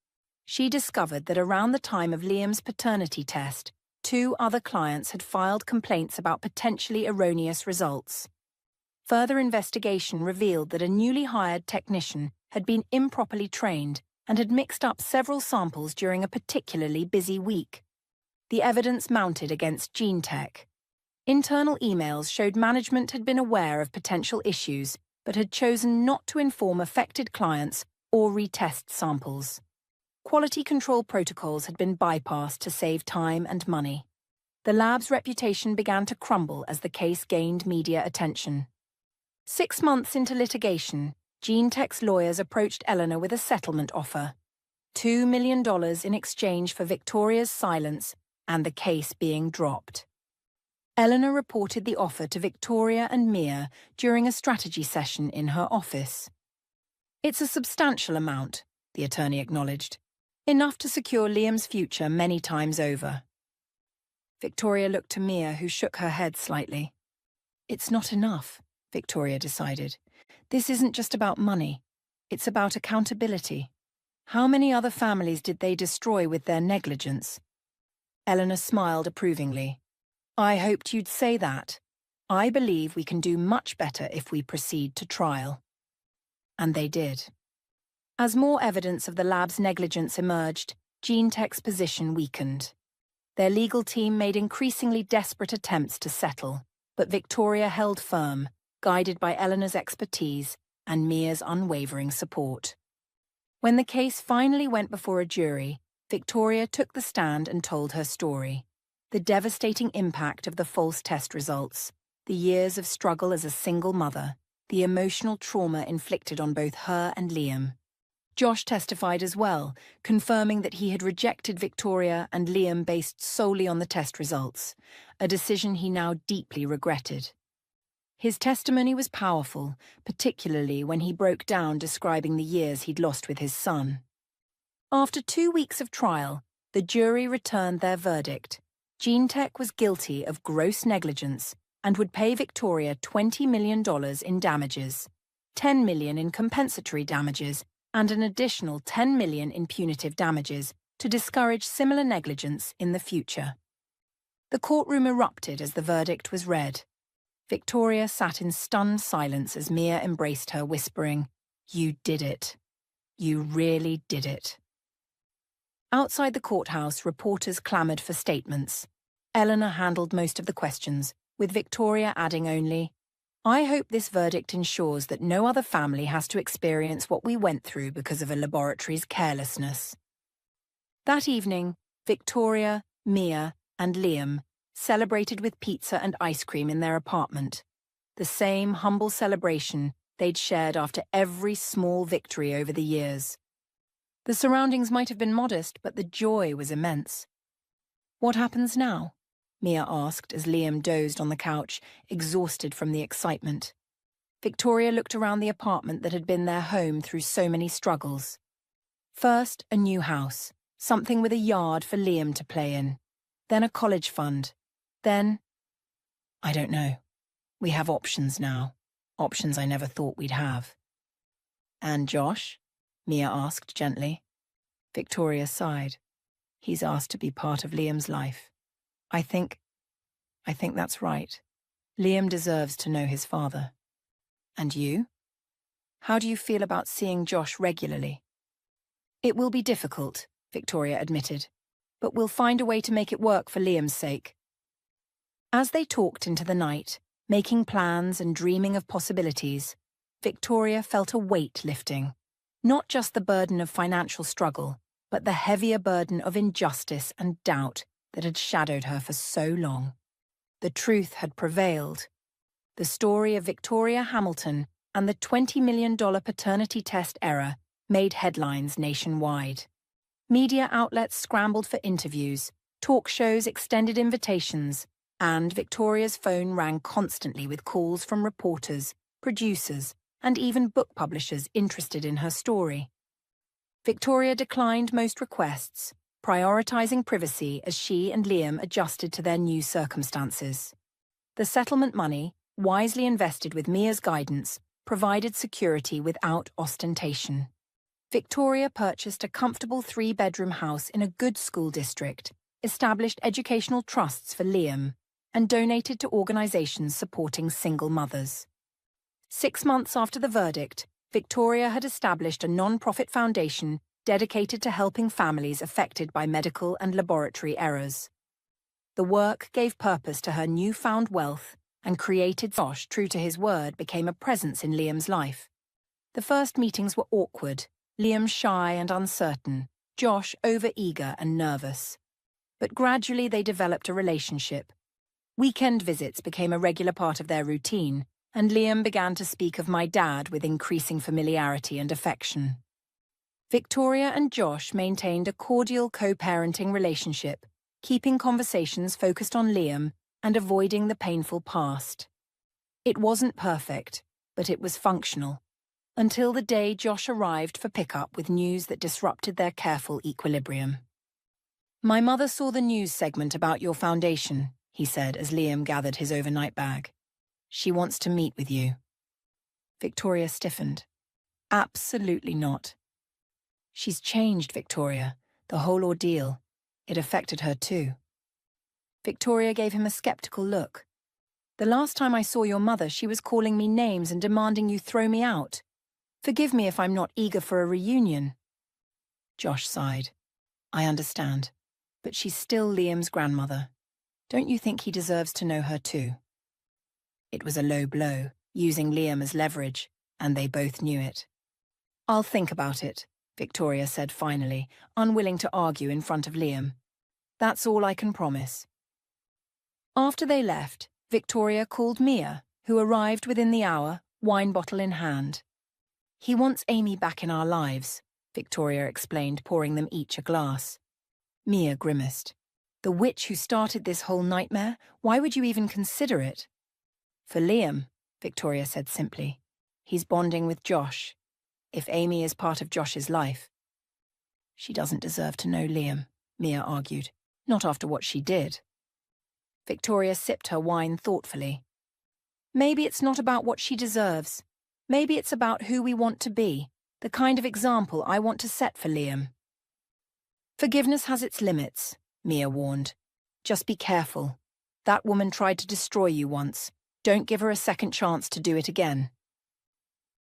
She discovered that around the time of Liam's paternity test, 2 other clients had filed complaints about potentially erroneous results. Further investigation revealed that a newly hired technician had been improperly trained and had mixed up several samples during a particularly busy week. The evidence mounted against Gene Tech. Internal emails showed management had been aware of potential issues but had chosen not to inform affected clients or retest samples. Quality control protocols had been bypassed to save time and money. The lab's reputation began to crumble as the case gained media attention. 6 months into litigation, GeneTech's lawyers approached Eleanor with a settlement offer: $2 million in exchange for Victoria's silence and the case being dropped. Eleanor reported the offer to Victoria and Mia during a strategy session in her office. "It's a substantial amount," the attorney acknowledged. "Enough to secure Liam's future many times over." Victoria looked to Mia, who shook her head slightly. "It's not enough," Victoria decided. "This isn't just about money. It's about accountability. How many other families did they destroy with their negligence?" Eleanor smiled approvingly. "I hoped you'd say that. I believe we can do much better if we proceed to trial." And they did. As more evidence of the lab's negligence emerged, GeneTech's position weakened. Their legal team made increasingly desperate attempts to settle, but Victoria held firm, guided by Eleanor's expertise and Mia's unwavering support. When the case finally went before a jury, Victoria took the stand and told her story: the devastating impact of the false test results, the years of struggle as a single mother, the emotional trauma inflicted on both her and Liam. Josh testified as well, confirming that he had rejected Victoria and Liam based solely on the test results, a decision he now deeply regretted. His testimony was powerful, particularly when he broke down describing the years he'd lost with his son. After 2 weeks of trial, the jury returned their verdict. GeneTech was guilty of gross negligence and would pay Victoria $20 million in damages, $10 million in compensatory damages, and an additional $10 million in punitive damages to discourage similar negligence in the future. The courtroom erupted as the verdict was read. Victoria sat in stunned silence as Mia embraced her, whispering, "You did it. You really did it." Outside the courthouse, reporters clamored for statements. Eleanor handled most of the questions, with Victoria adding only, "I hope this verdict ensures that no other family has to experience what we went through because of a laboratory's carelessness." That evening, Victoria, Mia, and Liam celebrated with pizza and ice cream in their apartment, the same humble celebration they'd shared after every small victory over the years. The surroundings might have been modest, but the joy was immense. "What happens now?" Mia asked as Liam dozed on the couch, exhausted from the excitement. Victoria looked around the apartment that had been their home through so many struggles. First, a new house, something with a yard for Liam to play in. Then a college fund. Then, "I don't know. We have options now. Options I never thought we'd have." "And Josh?" Mia asked gently. Victoria sighed. "He's asked to be part of Liam's life. I think that's right. Liam deserves to know his father." "And you? How do you feel about seeing Josh regularly?" "It will be difficult," Victoria admitted, "but we'll find a way to make it work for Liam's sake." As they talked into the night, making plans and dreaming of possibilities, Victoria felt a weight lifting. Not just the burden of financial struggle, but the heavier burden of injustice and doubt that had shadowed her for so long. The truth had prevailed. The story of Victoria Hamilton and the $20 million paternity test error made headlines nationwide. Media outlets scrambled for interviews, talk shows extended invitations, and Victoria's phone rang constantly with calls from reporters, producers, and even book publishers interested in her story. Victoria declined most requests, prioritizing privacy as she and Liam adjusted to their new circumstances. The settlement money, wisely invested with Mia's guidance, provided security without ostentation. Victoria purchased a comfortable 3-bedroom house in a good school district, established educational trusts for Liam, and donated to organizations supporting single mothers. 6 months after the verdict, Victoria had established a non-profit foundation dedicated to helping families affected by medical and laboratory errors. The work gave purpose to her newfound wealth and created Josh, true to his word, became a presence in Liam's life. The first meetings were awkward, Liam shy and uncertain, Josh overeager and nervous. But gradually they developed a relationship. Weekend visits became a regular part of their routine, and Liam began to speak of my dad with increasing familiarity and affection. Victoria and Josh maintained a cordial co-parenting relationship, keeping conversations focused on Liam and avoiding the painful past. It wasn't perfect, but it was functional, until the day Josh arrived for pickup with news that disrupted their careful equilibrium. "My mother saw the news segment about your foundation," he said as Liam gathered his overnight bag. "She wants to meet with you." Victoria stiffened. "Absolutely not." "She's changed, Victoria. The whole ordeal. It affected her too." Victoria gave him a skeptical look. "The last time I saw your mother, she was calling me names and demanding you throw me out. Forgive me if I'm not eager for a reunion." Josh sighed. "I understand, but she's still Liam's grandmother. Don't you think he deserves to know her too?" It was a low blow, using Liam as leverage, and they both knew it. "I'll think about it," Victoria said finally, unwilling to argue in front of Liam. "That's all I can promise." After they left, Victoria called Mia, who arrived within the hour, wine bottle in hand. "He wants Amy back in our lives," Victoria explained, pouring them each a glass. Mia grimaced. "The witch who started this whole nightmare? Why would you even consider it?" "For Liam," Victoria said simply. "He's bonding with Josh. If Amy is part of Josh's life." "She doesn't deserve to know Liam," Mia argued. "Not after what she did." Victoria sipped her wine thoughtfully. "Maybe it's not about what she deserves. Maybe it's about who we want to be, the kind of example I want to set for Liam." "Forgiveness has its limits," Mia warned. "Just be careful. That woman tried to destroy you once. Don't give her a second chance to do it again."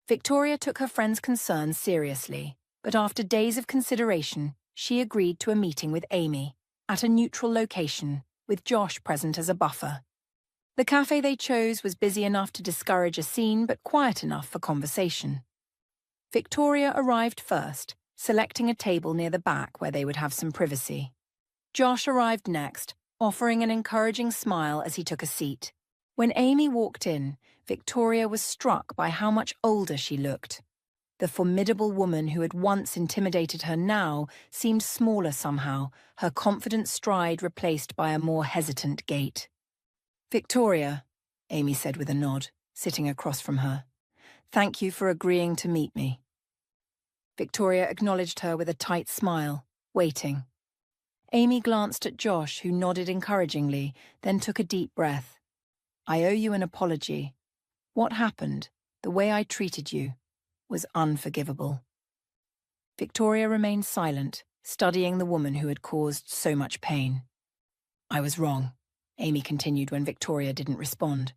Victoria took her friend's concerns seriously, but after days of consideration, she agreed to a meeting with Amy, at a neutral location, with Josh present as a buffer. The cafe they chose was busy enough to discourage a scene, but quiet enough for conversation. Victoria arrived first, selecting a table near the back where they would have some privacy. Josh arrived next, offering an encouraging smile as he took a seat. When Amy walked in, Victoria was struck by how much older she looked. The formidable woman who had once intimidated her now seemed smaller somehow, her confident stride replaced by a more hesitant gait. "Victoria," Amy said with a nod, sitting across from her. "Thank you for agreeing to meet me." Victoria acknowledged her with a tight smile, waiting. Amy glanced at Josh, who nodded encouragingly, then took a deep breath. "I owe you an apology. What happened, the way I treated you, was unforgivable." Victoria remained silent, studying the woman who had caused so much pain. "I was wrong," Amy continued when Victoria didn't respond.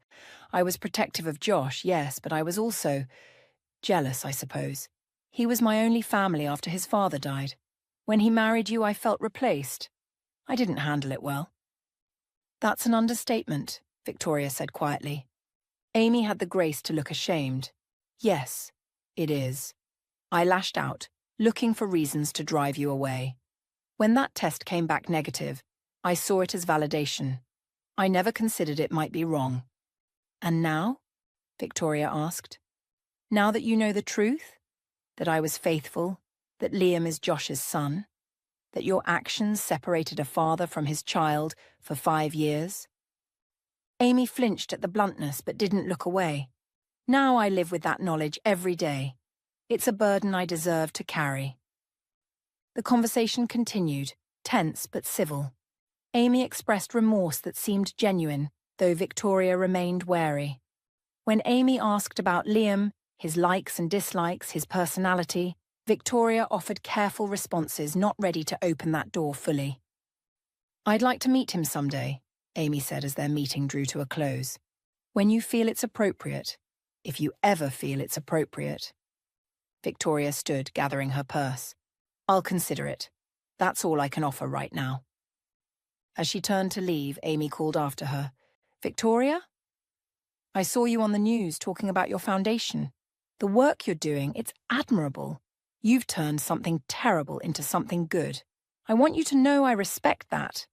"I was protective of Josh, yes, but I was also jealous, I suppose. He was my only family after his father died. When he married you, I felt replaced. I didn't handle it well." "That's an understatement," Victoria said quietly. Amy had the grace to look ashamed. "Yes, it is. I lashed out, looking for reasons to drive you away. When that test came back negative, I saw it as validation. I never considered it might be wrong." "And now?" Victoria asked. "Now that you know the truth? That I was faithful, that Liam is Josh's son, that your actions separated a father from his child for 5 years?" Amy flinched at the bluntness but didn't look away. "Now I live with that knowledge every day. It's a burden I deserve to carry." The conversation continued, tense but civil. Amy expressed remorse that seemed genuine, though Victoria remained wary. When Amy asked about Liam, his likes and dislikes, his personality, Victoria offered careful responses, not ready to open that door fully. "I'd like to meet him someday," Amy said as their meeting drew to a close. "When you feel it's appropriate, if you ever feel it's appropriate." Victoria stood, gathering her purse. "I'll consider it. That's all I can offer right now." As she turned to leave, Amy called after her. "Victoria? I saw you on the news talking about your foundation. The work you're doing, it's admirable. You've turned something terrible into something good. I want you to know I respect that."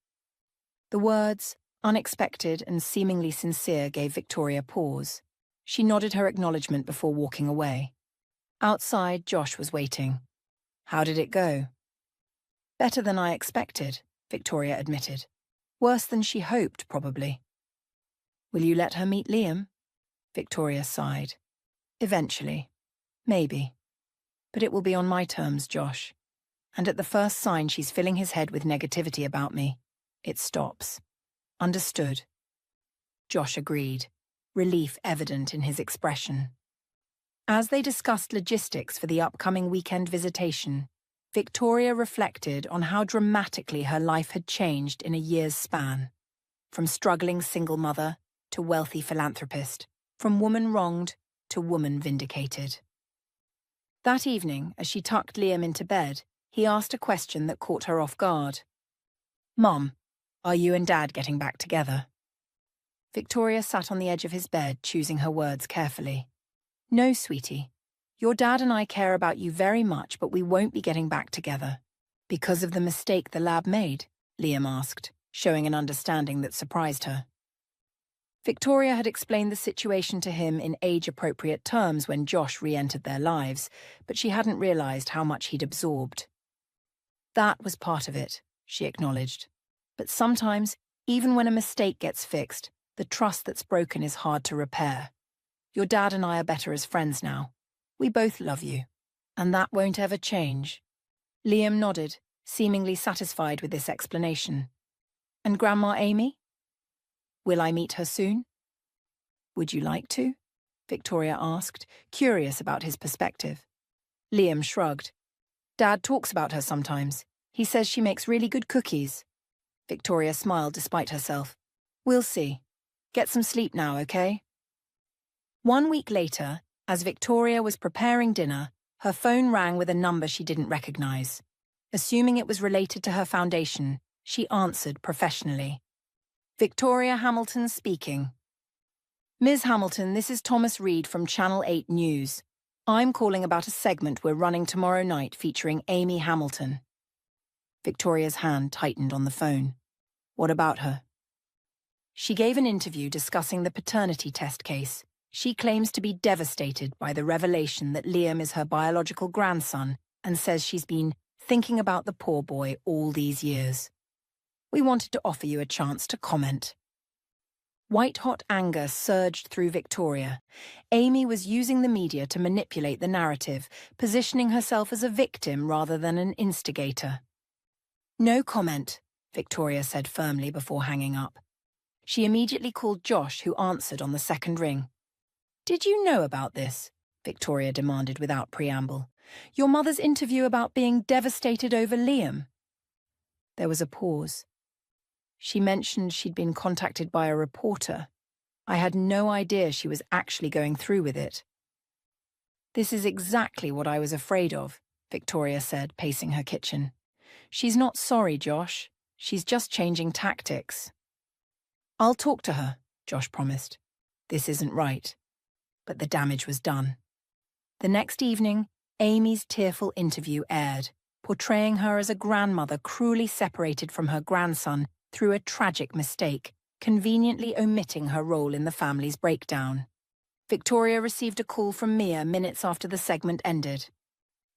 The words, unexpected and seemingly sincere, gave Victoria pause. She nodded her acknowledgement before walking away. Outside, Josh was waiting. "How did it go?" "Better than I expected," Victoria admitted. "Worse than she hoped, probably." "Will you let her meet Liam?" Victoria sighed. "Eventually. Maybe. But it will be on my terms, Josh. And at the first sign she's filling his head with negativity about me, it stops. Understood?" Josh agreed, relief evident in his expression. As they discussed logistics for the upcoming weekend visitation, Victoria reflected on how dramatically her life had changed in a year's span. From struggling single mother to wealthy philanthropist, from woman wronged to woman vindicated. That evening, as she tucked Liam into bed, he asked a question that caught her off guard. "Mum, are you and Dad getting back together?" Victoria sat on the edge of his bed, choosing her words carefully. "No, sweetie. Your dad and I care about you very much, but we won't be getting back together." "Because of the mistake the lab made?" Liam asked, showing an understanding that surprised her. Victoria had explained the situation to him in age-appropriate terms when Josh re-entered their lives, but she hadn't realized how much he'd absorbed. "That was part of it," she acknowledged. "But sometimes, even when a mistake gets fixed, the trust that's broken is hard to repair. Your dad and I are better as friends now. We both love you. And that won't ever change." Liam nodded, seemingly satisfied with this explanation. "And Grandma Amy? Will I meet her soon?" "Would you like to?" Victoria asked, curious about his perspective. Liam shrugged. "Dad talks about her sometimes. He says she makes really good cookies." Victoria smiled despite herself. "We'll see. Get some sleep now, okay?" 1 week later, as Victoria was preparing dinner, her phone rang with a number she didn't recognize. Assuming it was related to her foundation, she answered professionally. "Victoria Hamilton speaking." "Ms. Hamilton, this is Thomas Reed from Channel 8 News. I'm calling about a segment we're running tomorrow night featuring Amy Hamilton." Victoria's hand tightened on the phone. "What about her?" "She gave an interview discussing the paternity test case. She claims to be devastated by the revelation that Liam is her biological grandson and says she's been thinking about the poor boy all these years. We wanted to offer you a chance to comment." White-hot anger surged through Victoria. Amy was using the media to manipulate the narrative, positioning herself as a victim rather than an instigator. "No comment," Victoria said firmly before hanging up. She immediately called Josh, who answered on the second ring. "Did you know about this?" Victoria demanded without preamble. "Your mother's interview about being devastated over Liam?" There was a pause. "She mentioned she'd been contacted by a reporter. I had no idea she was actually going through with it." "This is exactly what I was afraid of," Victoria said, pacing her kitchen. "She's not sorry, Josh. She's just changing tactics." "I'll talk to her," Josh promised. This isn't right. But the damage was done. The next evening, Amy's tearful interview aired, portraying her as a grandmother cruelly separated from her grandson through a tragic mistake, conveniently omitting her role in the family's breakdown. Victoria received a call from Mia minutes after the segment ended.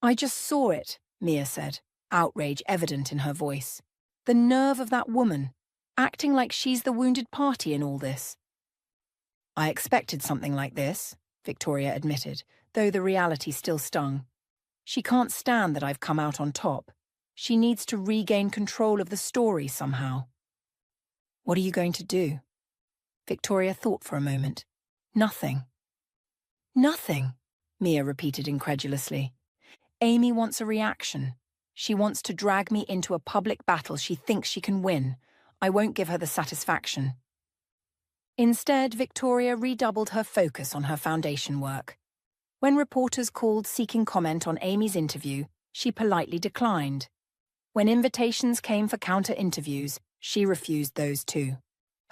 "I just saw it," Mia said, outrage evident in her voice. "The nerve of that woman, acting like she's the wounded party in all this." "I expected something like this," Victoria admitted, though the reality still stung. "She can't stand that I've come out on top. She needs to regain control of the story somehow." "What are you going to do?" Victoria thought for a moment. "Nothing." "Nothing," Mia repeated incredulously. "Amy wants a reaction. She wants to drag me into a public battle she thinks she can win. I won't give her the satisfaction." Instead, Victoria redoubled her focus on her foundation work. When reporters called seeking comment on Amy's interview, she politely declined. When invitations came for counter-interviews, She refused those too.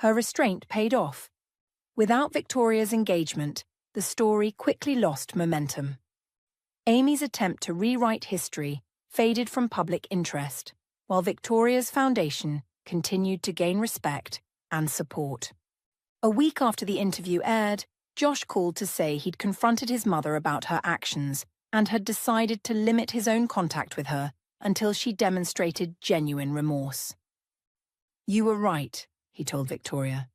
Her restraint paid off. Without Victoria's engagement, the story quickly lost momentum. Amy's attempt to rewrite history faded from public interest, while Victoria's foundation continued to gain respect and support. A week after the interview aired, Josh called to say he'd confronted his mother about her actions and had decided to limit his own contact with her until she demonstrated genuine remorse. "You were right," he told Victoria.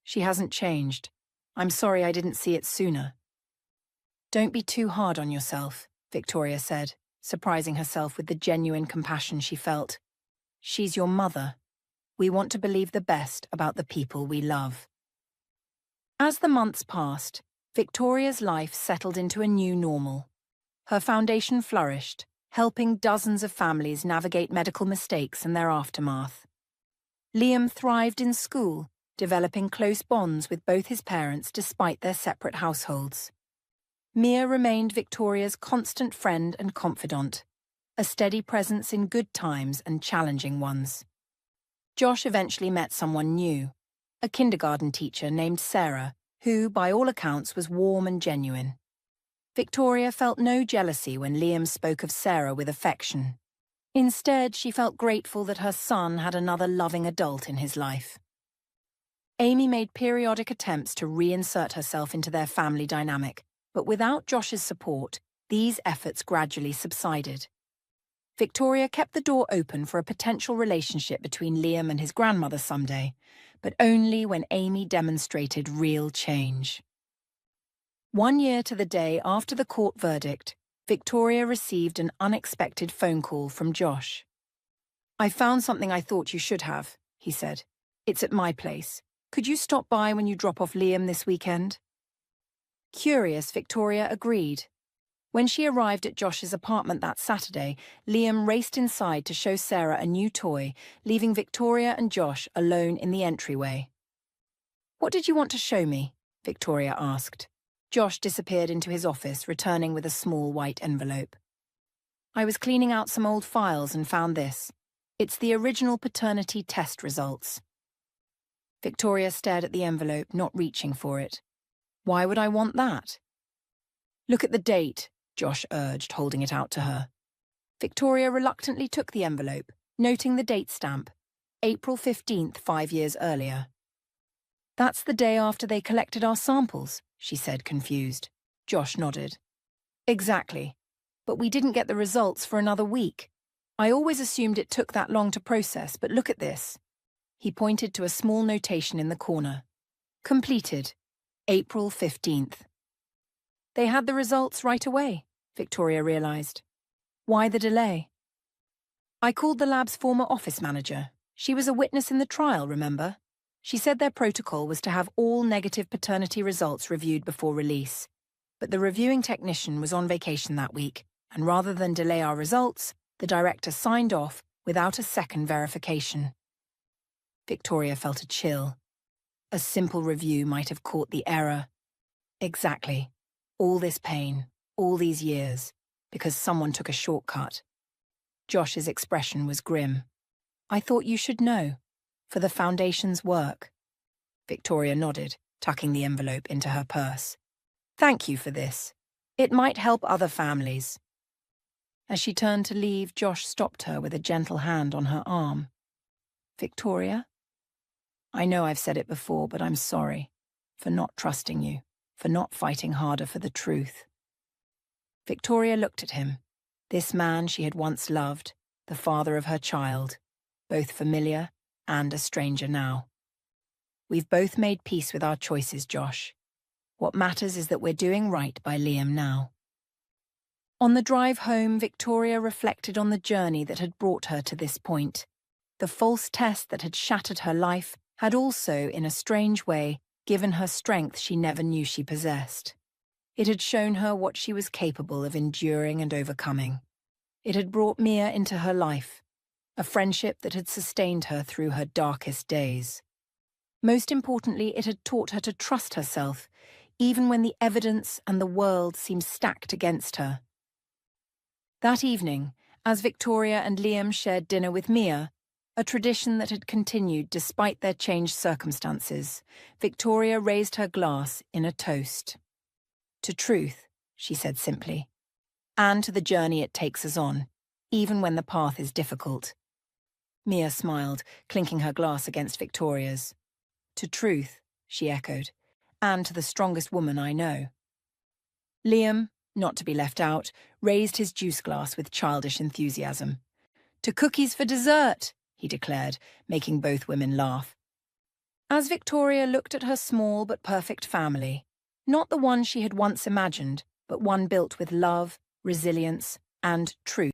"She hasn't changed. I'm sorry I didn't see it sooner." "Don't be too hard on yourself," Victoria said, surprising herself with the genuine compassion she felt. "She's your mother. We want to believe the best about the people we love." As the months passed, Victoria's life settled into a new normal. Her foundation flourished, helping dozens of families navigate medical mistakes and their aftermath. Liam thrived in school, developing close bonds with both his parents despite their separate households. Mia remained Victoria's constant friend and confidant, a steady presence in good times and challenging ones. Josh eventually met someone new, a kindergarten teacher named Sarah, who, by all accounts, was warm and genuine. Victoria felt no jealousy when Liam spoke of Sarah with affection. Instead, she felt grateful that her son had another loving adult in his life. Amy made periodic attempts to reinsert herself into their family dynamic, but without Josh's support, these efforts gradually subsided. Victoria kept the door open for a potential relationship between Liam and his grandmother someday, but only when Amy demonstrated real change. 1 year to the day after the court verdict, Victoria received an unexpected phone call from Josh. "I found something I thought you should have," he said. "It's at my place. Could you stop by when you drop off Liam this weekend?" Curious, Victoria agreed. When she arrived at Josh's apartment that Saturday, Liam raced inside to show Sarah a new toy, leaving Victoria and Josh alone in the entryway. "What did you want to show me?" Victoria asked. Josh disappeared into his office, returning with a small white envelope. "I was cleaning out some old files and found this. It's the original paternity test results." Victoria stared at the envelope, not reaching for it. "Why would I want that?" "Look at the date," Josh urged, holding it out to her. Victoria reluctantly took the envelope, noting the date stamp, April 15th, 5 years earlier. "That's the day after they collected our samples," she said, confused. Josh nodded. "Exactly. But we didn't get the results for another week. I always assumed it took that long to process, but look at this." He pointed to a small notation in the corner. "Completed. April 15th. They had the results right away, Victoria realized. Why the delay? "I called the lab's former office manager. She was a witness in the trial, remember? She said their protocol was to have all negative paternity results reviewed before release. But the reviewing technician was on vacation that week, and rather than delay our results, the director signed off without a second verification." Victoria felt a chill. A simple review might have caught the error. Exactly. All this pain, all these years, because someone took a shortcut. Josh's expression was grim. "I thought you should know. For the foundation's work." Victoria nodded, tucking the envelope into her purse. "Thank you for this. It might help other families." As she turned to leave, Josh stopped her with a gentle hand on her arm. "Victoria? I know I've said it before, but I'm sorry for not trusting you, for not fighting harder for the truth." Victoria looked at him, this man she had once loved, the father of her child, both familiar and a stranger now. "We've both made peace with our choices, Josh. What matters is that we're doing right by Liam now." On the drive home, Victoria reflected on the journey that had brought her to this point. The false test that had shattered her life had also, in a strange way, given her strength she never knew she possessed. It had shown her what she was capable of enduring and overcoming. It had brought Mia into her life, a friendship that had sustained her through her darkest days. Most importantly, it had taught her to trust herself, even when the evidence and the world seemed stacked against her. That evening, as Victoria and Liam shared dinner with Mia, A tradition that had continued despite their changed circumstances, Victoria raised her glass in a toast. To truth, she said simply, and to the journey it takes us on, even when the path is difficult. Mia smiled, clinking her glass against Victoria's. To truth, she echoed, and to the strongest woman I know. Liam, not to be left out, raised his juice glass with childish enthusiasm. To cookies for dessert, he declared, making both women laugh. As Victoria looked at her small but perfect family, not the one she had once imagined, but one built with love, resilience, and truth,